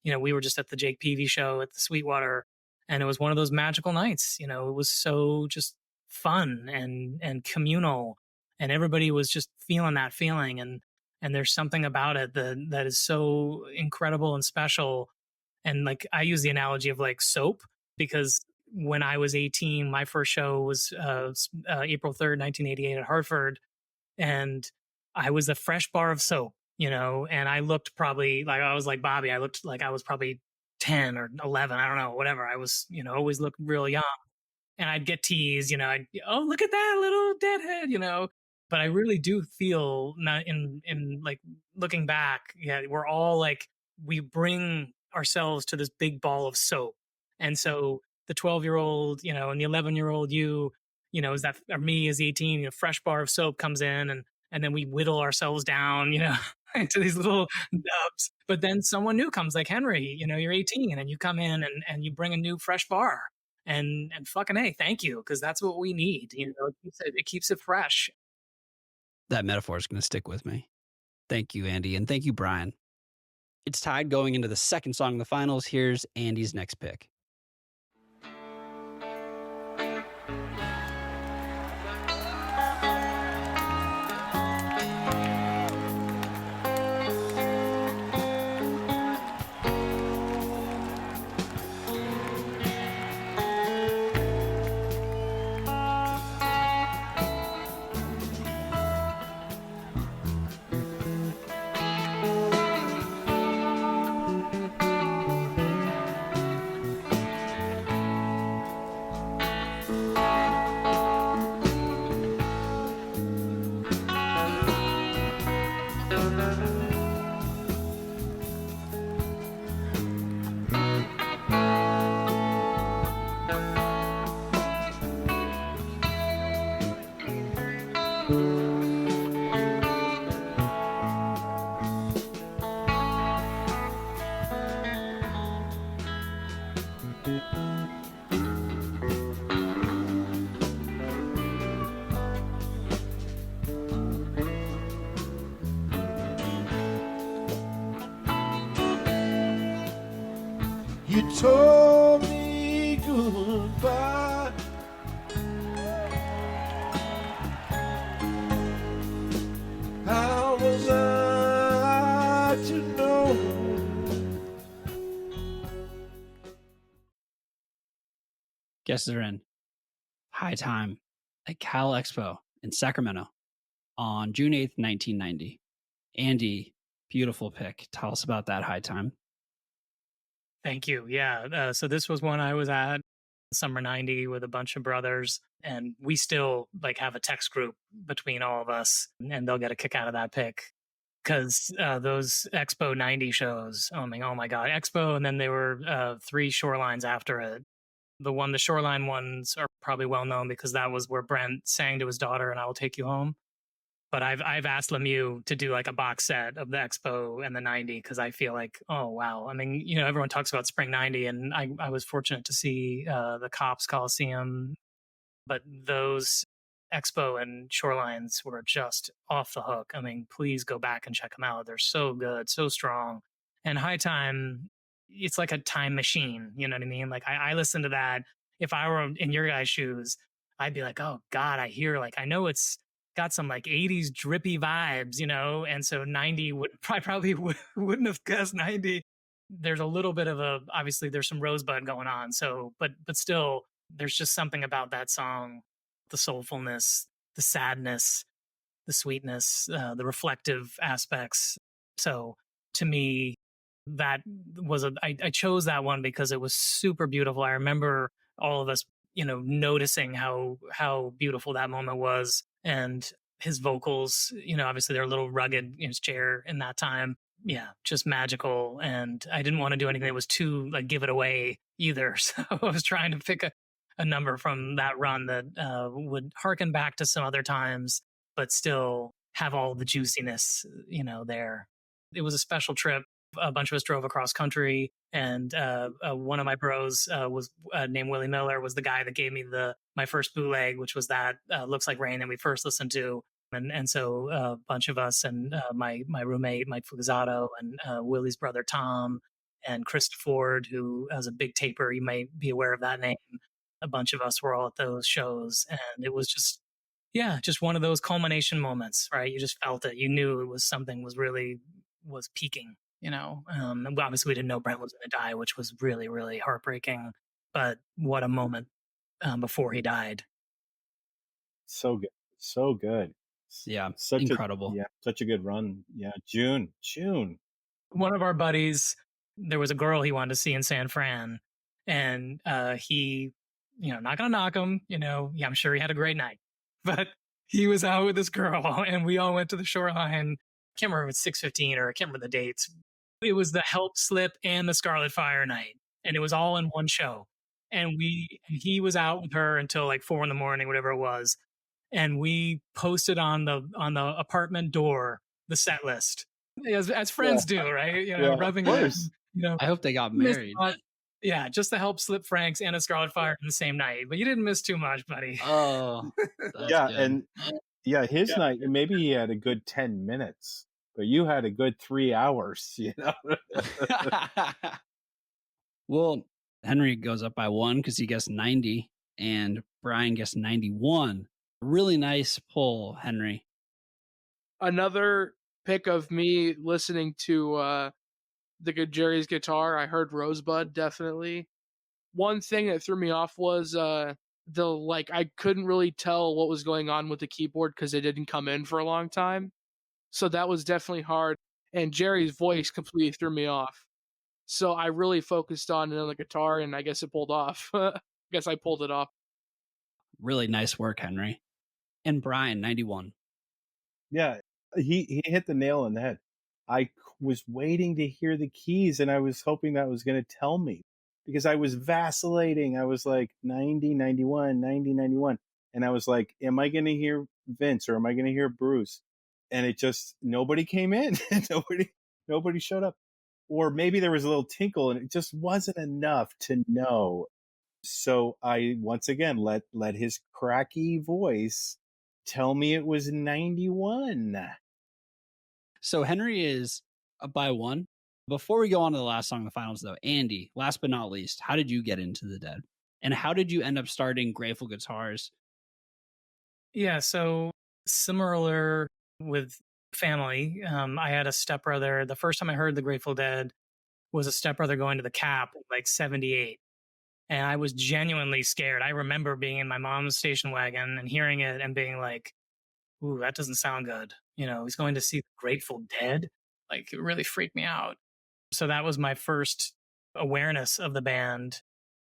Speaker 2: We were just at the Jake Peavy show at the Sweetwater, and it was one of those magical nights. It was so just fun and communal, and everybody was just feeling that feeling. And there's something about it that is so incredible and special. And like, I use the analogy of like soap, because when I was 18, my first show was April 3rd, 1988 at Hartford. And I was a fresh bar of soap, and I looked probably like, I was like Bobby. I looked like I was probably 10 or 11. I don't know, whatever. I was, always looked real young, and I'd get teased, oh, look at that little deadhead, but I really do feel in like looking back. Yeah. We're all like, we bring ourselves to this big ball of soap. And so the 12-year-old, and the 11-year-old is that, or me as 18, fresh bar of soap comes in, and then we whittle ourselves down, into these little nubs. But then someone new comes, like Henry, you're 18 and you come in and you bring a new fresh bar, and fucking A, thank you. Cause that's what we need. It keeps it fresh.
Speaker 1: That metaphor is going to stick with me. Thank you, Andy. And thank you, Brian. It's tied going into the second song of the finals. Here's Andy's next pick.
Speaker 3: told me goodbye. How was I to know?
Speaker 1: Guesses are in. High Time at Cal Expo in Sacramento on June 8th, 1990. Andy, beautiful pick. Tell us about that High Time.
Speaker 2: Thank you. Yeah. So this was one I was at summer 90 with a bunch of brothers, and we still like have a text group between all of us, and they'll get a kick out of that pick because those Expo 90 shows, oh my God, Expo. And then there were 3 shorelines after it. The shoreline ones are probably well known because that was where Brent sang to his daughter and I Will Take You Home. But I've asked Lemieux to do like a box set of the Expo and the 90 because I feel like, oh wow. I mean, you know, everyone talks about Spring 90 and I was fortunate to see the Cops Coliseum, but those Expo and Shorelines were just off the hook. I mean, please go back and check them out. They're so good, so strong. And High Time, it's like a time machine. You know what I mean? Like I listen to that. If I were in your guys' shoes, I'd be like, oh God, I know it's got some like 80s drippy vibes, you know? And so 90 wouldn't have guessed 90. There's a little bit of obviously there's some Rosebud going on. So, but still there's just something about that song, the soulfulness, the sadness, the sweetness, the reflective aspects. So to me, that was I chose that one because it was super beautiful. I remember all of us, you know, noticing how beautiful that moment was, and his vocals, you know, obviously they're a little rugged in his chair in that time. Yeah, just magical. And I didn't want to do anything that was too like give it away either. So I was trying to pick a number from that run that would harken back to some other times, but still have all the juiciness, you know, there. It was a special trip. A bunch of us drove across country, and one of my bros was named Willie Miller, was the guy that gave me my first bootleg, which was that Looks Like Rain that we first listened to. And so a bunch of us and my roommate, Mike Fugazato, and Willie's brother, Tom, and Chris Ford, who was a big taper. You might be aware of that name. A bunch of us were all at those shows, and it was just, yeah, just one of those culmination moments, right? You just felt it. You knew it was something was peaking, you know? And obviously we didn't know Brent was going to die, which was really, really heartbreaking, but what a moment before he died.
Speaker 6: So good. So good.
Speaker 1: Yeah,
Speaker 6: Such
Speaker 1: incredible.
Speaker 6: such a good run. Yeah, June.
Speaker 2: One of our buddies, there was a girl he wanted to see in San Fran, and he, you know, not gonna knock him, you know, yeah, I'm sure he had a great night, but he was out with this girl, and we all went to the shoreline. I can't remember if it's 6:15 or I can't remember the dates. It was the Help Slip and the Scarlet Fire night, and it was all in one show. And he was out with her until like 4 a.m, whatever it was. And we posted on the apartment door the set list, as friends do, right? You know,
Speaker 6: Yeah,
Speaker 2: rubbing
Speaker 6: of
Speaker 2: it in,
Speaker 6: course.
Speaker 2: you know.
Speaker 1: I hope they got married.
Speaker 2: Yeah, just the Help Slip Franks and a Scarlet Fire in the same night. But you didn't miss too much, buddy.
Speaker 1: Oh, that's
Speaker 6: Yeah,
Speaker 1: good.
Speaker 6: and his night, maybe he had a good 10 minutes, but you had a good 3 hours, you know?
Speaker 1: Well, Henry goes up by 1 because he guessed 90, and Brian guessed 91. Really nice pull, Henry.
Speaker 5: Another pick of me listening to the good Jerry's guitar, I heard Rosebud, definitely. One thing that threw me off was I couldn't really tell what was going on with the keyboard because it didn't come in for a long time. So that was definitely hard. And Jerry's voice completely threw me off. So I really focused on the guitar, and I guess it pulled off. I guess I pulled it off.
Speaker 1: Really nice work, Henry. And Brian, 91.
Speaker 6: Yeah, he hit the nail on the head. I was waiting to hear the keys, and I was hoping that was going to tell me because I was vacillating. I was like 90, 91, 90, 91. And I was like, am I going to hear Vince or am I going to hear Bruce? And it just, nobody came in. Nobody showed up. Or maybe there was a little tinkle and it just wasn't enough to know. So I, once again, let his cracky voice tell me it was 91.
Speaker 1: So Henry is up by 1. Before we go on to the last song in the finals, though, Andy, last but not least, how did you get into the Dead? And how did you end up starting Grateful Guitars?
Speaker 2: Yeah, so similar with family. I had a stepbrother. The first time I heard the Grateful Dead was a stepbrother going to the Cap in like 78. And I was genuinely scared. I remember being in my mom's station wagon and hearing it and being like, ooh, that doesn't sound good. You know, he's going to see the Grateful Dead. Like, it really freaked me out. So that was my first awareness of the band.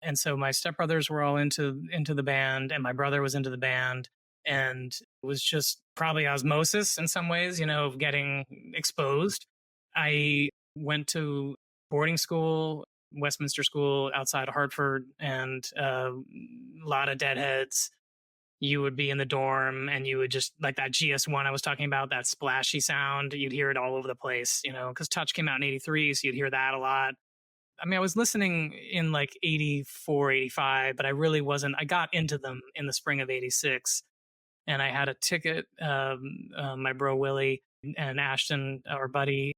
Speaker 2: And so my stepbrothers were all into the band, and my brother was into the band, and it was just probably osmosis in some ways, you know, of getting exposed. I went to boarding school, Westminster School outside of Hartford, and a lot of Deadheads. You would be in the dorm and you would just like that GS1 I was talking about, that splashy sound. You'd hear it all over the place, you know, because Touch came out in 83. So you'd hear that a lot. I mean, I was listening in like 84, 85, but I really wasn't. I got into them in the spring of 86. And I had a ticket. My bro Willie and Ashton, our buddy,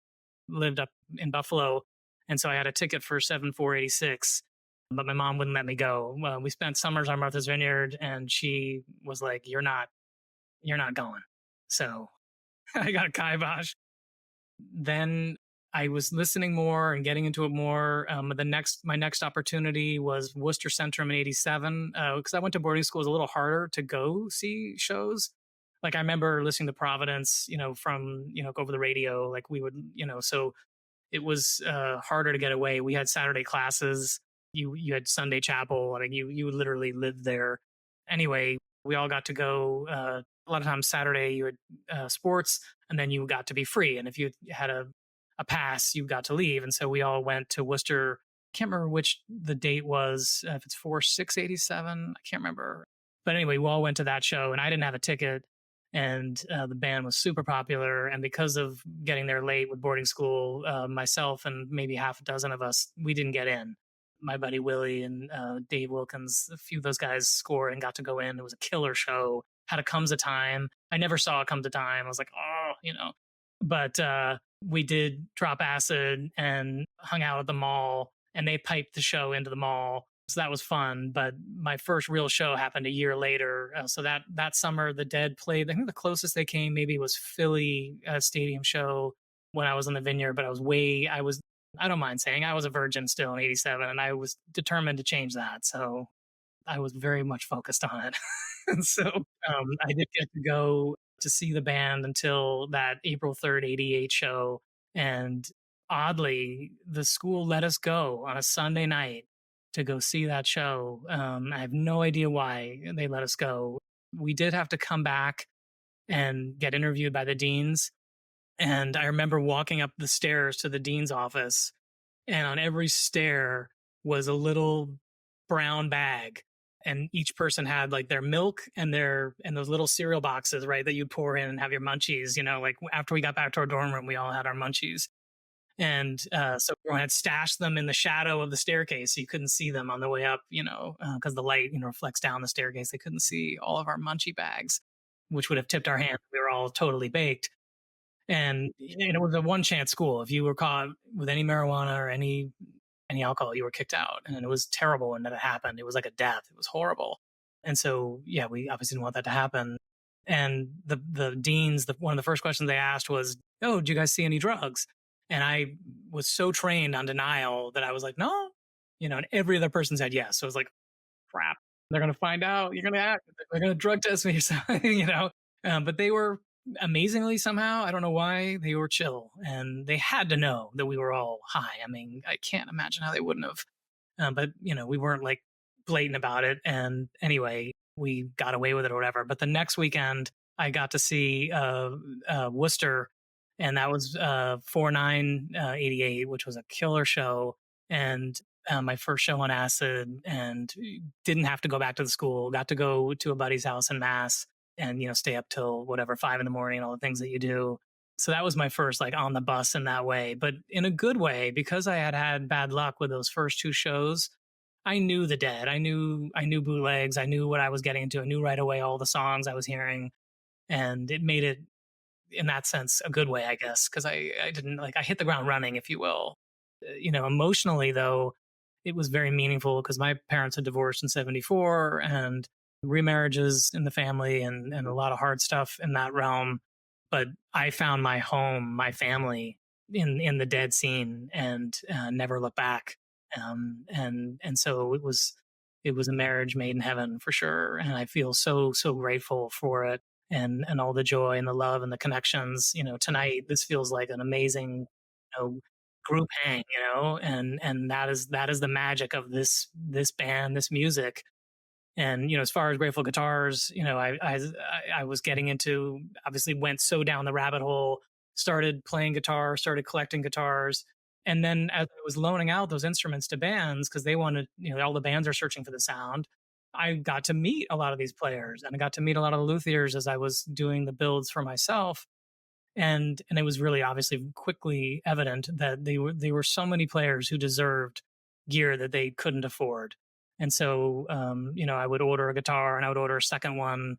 Speaker 2: lived up in Buffalo. And so I had a ticket for 7/4/86. But my mom wouldn't let me go. Well, we spent summers on Martha's Vineyard, and she was like, "You're not going." So I got a kibosh. Then I was listening more and getting into it more. My next opportunity was Worcester Centrum in '87 because I went to boarding school. It was a little harder to go see shows. Like I remember listening to Providence, you know, from over the radio. Like we would, you know, so it was harder to get away. We had Saturday classes. You had Sunday chapel. I mean, you literally lived there. Anyway, we all got to go. A lot of times Saturday you had sports, and then you got to be free. And if you had a pass, you got to leave. And so we all went to Worcester. Can't remember which the date was. If it's 4/6/87, I can't remember. But anyway, we all went to that show, and I didn't have a ticket. And the band was super popular. And because of getting there late with boarding school, myself and maybe half a dozen of us, we didn't get in. My buddy Willie and Dave Wilkins, a few of those guys scored and got to go in. It was a killer show. Had a Comes a Time. I never saw a Comes a Time. I was like, oh, you know. But we did drop acid and hung out at the mall, and they piped the show into the mall. So that was fun. But my first real show happened a year later. So that summer, the Dead played. I think the closest they came maybe was Philly Stadium show when I was on the Vineyard. But I don't mind saying I was a virgin still in '87, and I was determined to change that. So I was very much focused on it. And so I did get to go to see the band until that April 3rd, '88 show. And oddly, the school let us go on a Sunday night to go see that show. I have no idea why they let us go. We did have to come back and get interviewed by the deans. And I remember walking up the stairs to the dean's office, and on every stair was a little brown bag. And each person had like their milk and those little cereal boxes, right, that you'd pour in and have your munchies. You know, like after we got back to our dorm room, we all had our munchies. And so everyone had stashed them in the shadow of the staircase, so you couldn't see them on the way up, you know, because the light, you know, reflects down the staircase. They couldn't see all of our munchie bags, which would have tipped our hand. We were all totally baked. And it was a one chance school. If you were caught with any marijuana or any alcohol, you were kicked out. And it was terrible when that happened. It was like a death. It was horrible. And so, yeah, we obviously didn't want that to happen. And the deans, one of the first questions they asked was, "Oh, did you guys see any drugs?" And I was so trained on denial that I was like, "No," you know, and every other person said yes. So I was like, crap, they're going to find out. You're going to act. They're going to drug test me or something, you know. But they were amazingly somehow, I don't know why, they were chill. And they had to know that we were all high. I mean, I can't imagine how they wouldn't have. But, you know, we weren't like blatant about it. And anyway, we got away with it or whatever. But the next weekend, I got to see Worcester. And that was 4/9/88, which was a killer show. And my first show on acid, and didn't have to go back to the school. Got to go to a buddy's house in Mass, and, you know, stay up till whatever 5 a.m, and all the things that you do. So that was my first like on the bus in that way, but in a good way, because I had bad luck with those first two shows. I knew the Dead. I knew bootlegs. I knew what I was getting into. I knew right away all the songs I was hearing, and it made it, in that sense, a good way, I guess, because I didn't, like, I hit the ground running, if you will. emotionally though, it was very meaningful because my parents had divorced in 74 and remarriages in the family and a lot of hard stuff in that realm. But I found my home, my family in the Dead scene and never looked back. And so it was a marriage made in heaven for sure. And I feel so grateful for it and all the joy and the love and the connections. Tonight, this feels like an amazing, group hang, and that is the magic of this band, this music. And as far as Grateful Guitars, I was getting into, obviously went so down the rabbit hole, started playing guitar, started collecting guitars, and then as I was loaning out those instruments to bands because they wanted, all the bands are searching for the sound. I got to meet a lot of these players, and I got to meet a lot of the luthiers as I was doing the builds for myself. And it was really obviously quickly evident that they were so many players who deserved gear that they couldn't afford. And so I would order a guitar and I would order a second one,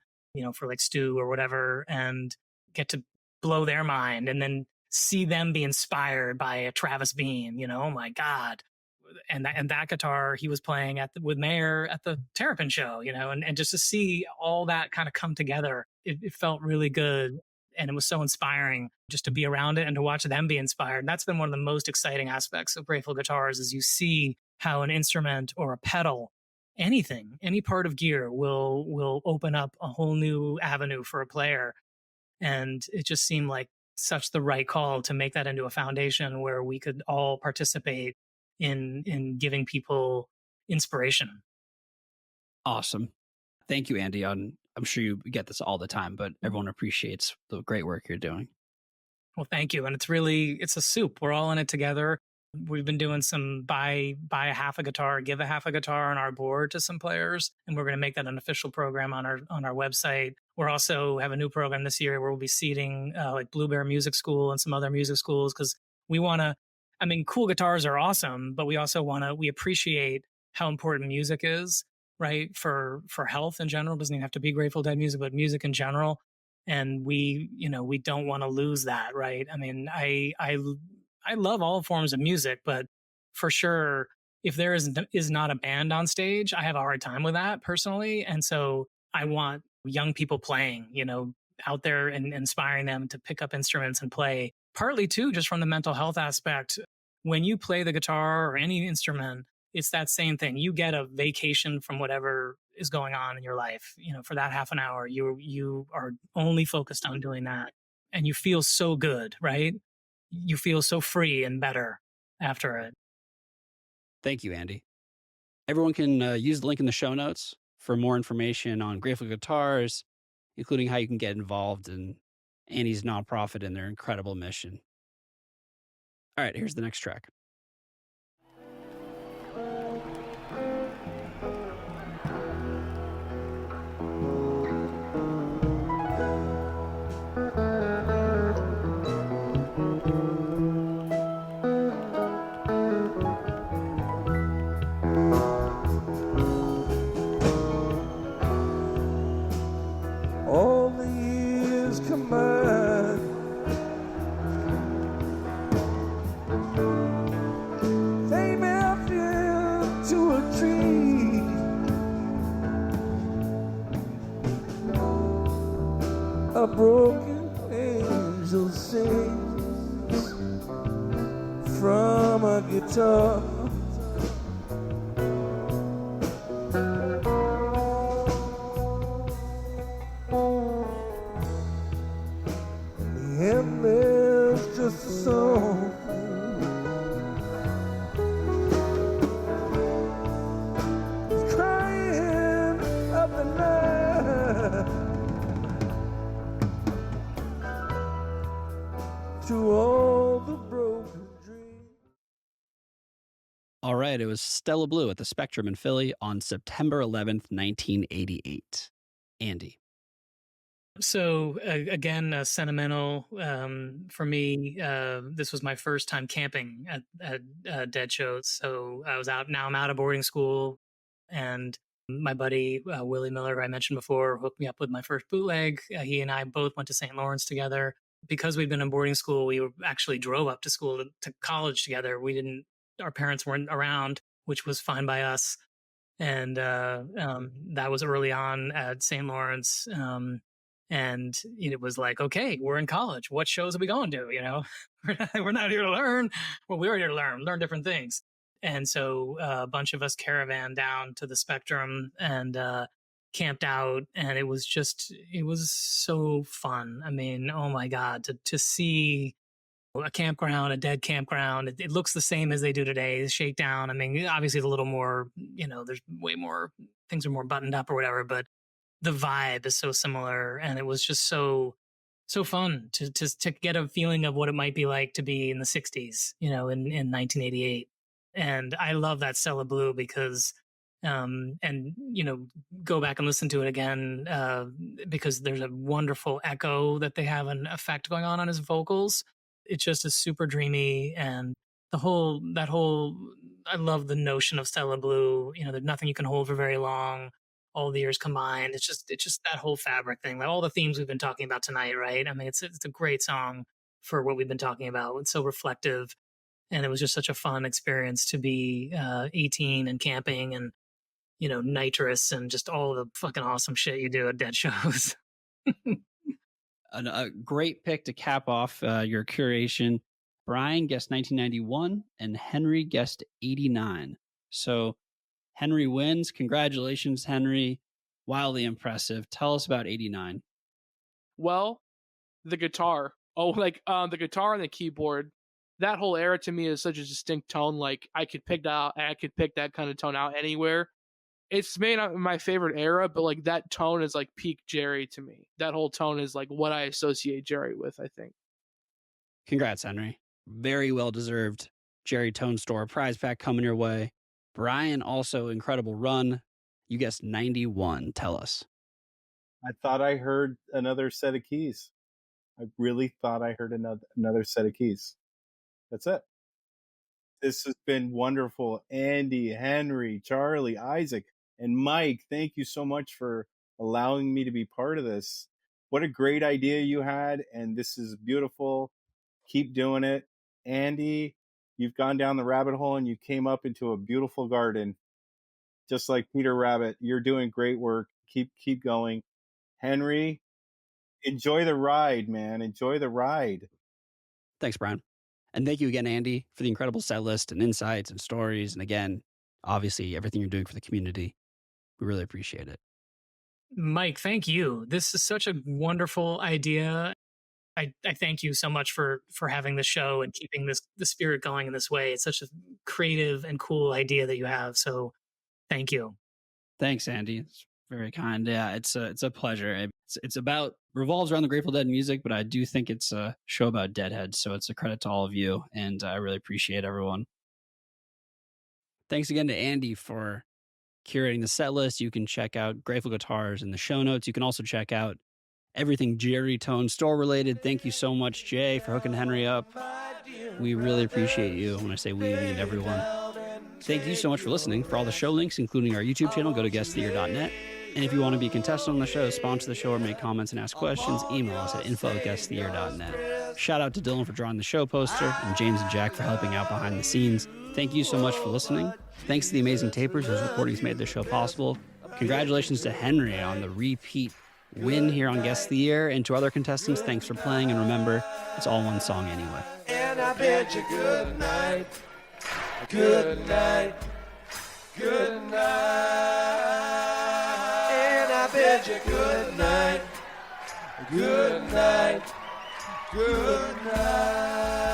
Speaker 2: for like Stu or whatever, and get to blow their mind and then see them be inspired by a Travis Bean. Oh my God. And that guitar he was playing with Mayer at the Terrapin show, and just to see all that kind of come together, it felt really good. And it was so inspiring just to be around it and to watch them be inspired. And that's been one of the most exciting aspects of Grateful Guitars is you see how an instrument or a pedal, anything, any part of gear will open up a whole new avenue for a player. And it just seemed like such the right call to make that into a foundation where we could all participate in giving people inspiration.
Speaker 1: Awesome. Thank you, Andy. I'm sure you get this all the time, but everyone appreciates the great work you're doing.
Speaker 2: Well, thank you. And it's a soup. We're all in it together. We've been doing some buy a half a guitar, give a half a guitar on our board to some players. And we're going to make that an official program on our website. We're also have a new program this year where we'll be seeding like Blue Bear Music School and some other music schools because we want to, cool guitars are awesome, but we also we appreciate how important music is, right? For health in general. It doesn't even have to be Grateful Dead music, but music in general. And we don't want to lose that, right? I love all forms of music, but for sure, if there is not a band on stage, I have a hard time with that personally. And so I want young people playing, out there and inspiring them to pick up instruments and play. Partly too, just from the mental health aspect. When you play the guitar or any instrument, it's that same thing. You get a vacation from whatever is going on in your life. For that half an hour, you are only focused on doing that, and you feel so good, right? You feel so free and better after it.
Speaker 1: Thank you, Andy. Everyone can use the link in the show notes for more information on Grateful Guitars, including how you can get involved in Andy's nonprofit and their incredible mission. All right, here's the next track.
Speaker 8: All the years combined, they melt into a tree. A broken angel sings from a guitar. And there's just a song crying up the night to all the broken dreams.
Speaker 1: All right, it was Stella Blue at the Spectrum in Philly on September 11th, 1988. Andy.
Speaker 2: So again, sentimental for me. This was my first time camping at Dead shows. So I'm out of boarding school, and my buddy Willie Miller, who I mentioned before, hooked me up with my first bootleg. He and I both went to St. Lawrence together. Because we'd been in boarding school, we actually drove up to college together. We didn't our parents weren't around, which was fine by us. And that was early on at St. Lawrence. And it was like, okay, we're in college. What shows are we going to? We're not here to learn. Well, we're here to learn different things. And so a bunch of us caravan down to the Spectrum and camped out, and it was so fun. I mean, oh my God, to see a campground, a dead campground. It looks the same as they do today. The shakedown. I mean, obviously it's a little more, there's way more, things are more buttoned up or whatever, but the vibe is so similar. And it was just so fun to get a feeling of what it might be like to be in the 60s, in 1988. And I love that Stella Blue because, go back and listen to it again, because there's a wonderful echo that they have an effect going on his vocals. It just is super dreamy, and I love the notion of Stella Blue. There's nothing you can hold for very long. All the years combined, it's just that whole fabric thing, like all the themes we've been talking about tonight, right? I mean, it's a great song for what we've been talking about. It's so reflective, and it was just such a fun experience to be 18 and camping and nitrous and just all the fucking awesome shit you do at dead shows.
Speaker 1: A great pick to cap off your curation. Brian guessed 1991 and Henry guessed 89. So Henry wins. Congratulations, Henry. Wildly impressive. Tell us about 89.
Speaker 5: Well, the guitar. The guitar and the keyboard. That whole era to me is such a distinct tone. Like I could pick that kind of tone out anywhere. It's may not my favorite era, but like that tone is like peak Jerry to me. That whole tone is like what I associate Jerry with, I think.
Speaker 1: Congrats, Henry. Very well deserved. Jerry Tone Store prize pack coming your way. Brian, also incredible run. You guessed 91. Tell us.
Speaker 6: I thought I heard another set of keys. I really thought I heard another set of keys. That's it. This has been wonderful. Andy, Henry, Charlie, Isaac, and Mike, thank you so much for allowing me to be part of this. What a great idea you had, and this is beautiful. Keep doing it. Andy, you've gone down the rabbit hole and you came up into a beautiful garden. Just like Peter Rabbit, you're doing great work. Keep going. Henry, enjoy the ride, man. Enjoy the ride.
Speaker 1: Thanks, Brian. And thank you again, Andy, for the incredible set list and insights and stories. And again, obviously, everything you're doing for the community. We really appreciate it.
Speaker 2: Mike, thank you. This is such a wonderful idea. I thank you so much for having this show and keeping the spirit going in this way. It's such a creative and cool idea that you have. So thank you.
Speaker 1: Thanks, Andy. It's very kind. Yeah, it's a pleasure. It's revolves around the Grateful Dead music, but I do think it's a show about Deadheads. So it's a credit to all of you. And I really appreciate everyone. Thanks again to Andy for curating the set list. You can check out Grateful Guitars in the show notes. You can also check out everything Jerry Tone Store related. Thank you so much, Jay, for hooking Henry up. We really appreciate you. When I say we mean everyone. Thank you so much for listening. For all the show links, including our YouTube channel, go to guesttheyear.net. And if you want to be a contestant on the show, sponsor the show, or make comments and ask questions, email us at info@guesttheyear.net. Shout out to Dylan for drawing the show poster, and James and Jack for helping out behind the scenes. Thank you so much for listening. Thanks to the amazing tapers whose recordings made this show possible. Congratulations to Henry on the repeat win here on Guest of the Year. And to other contestants, thanks for playing. And remember, it's all one song anyway.
Speaker 8: And I bid you good night. Good night. Good night. And I bid you good night. Good night. Good night.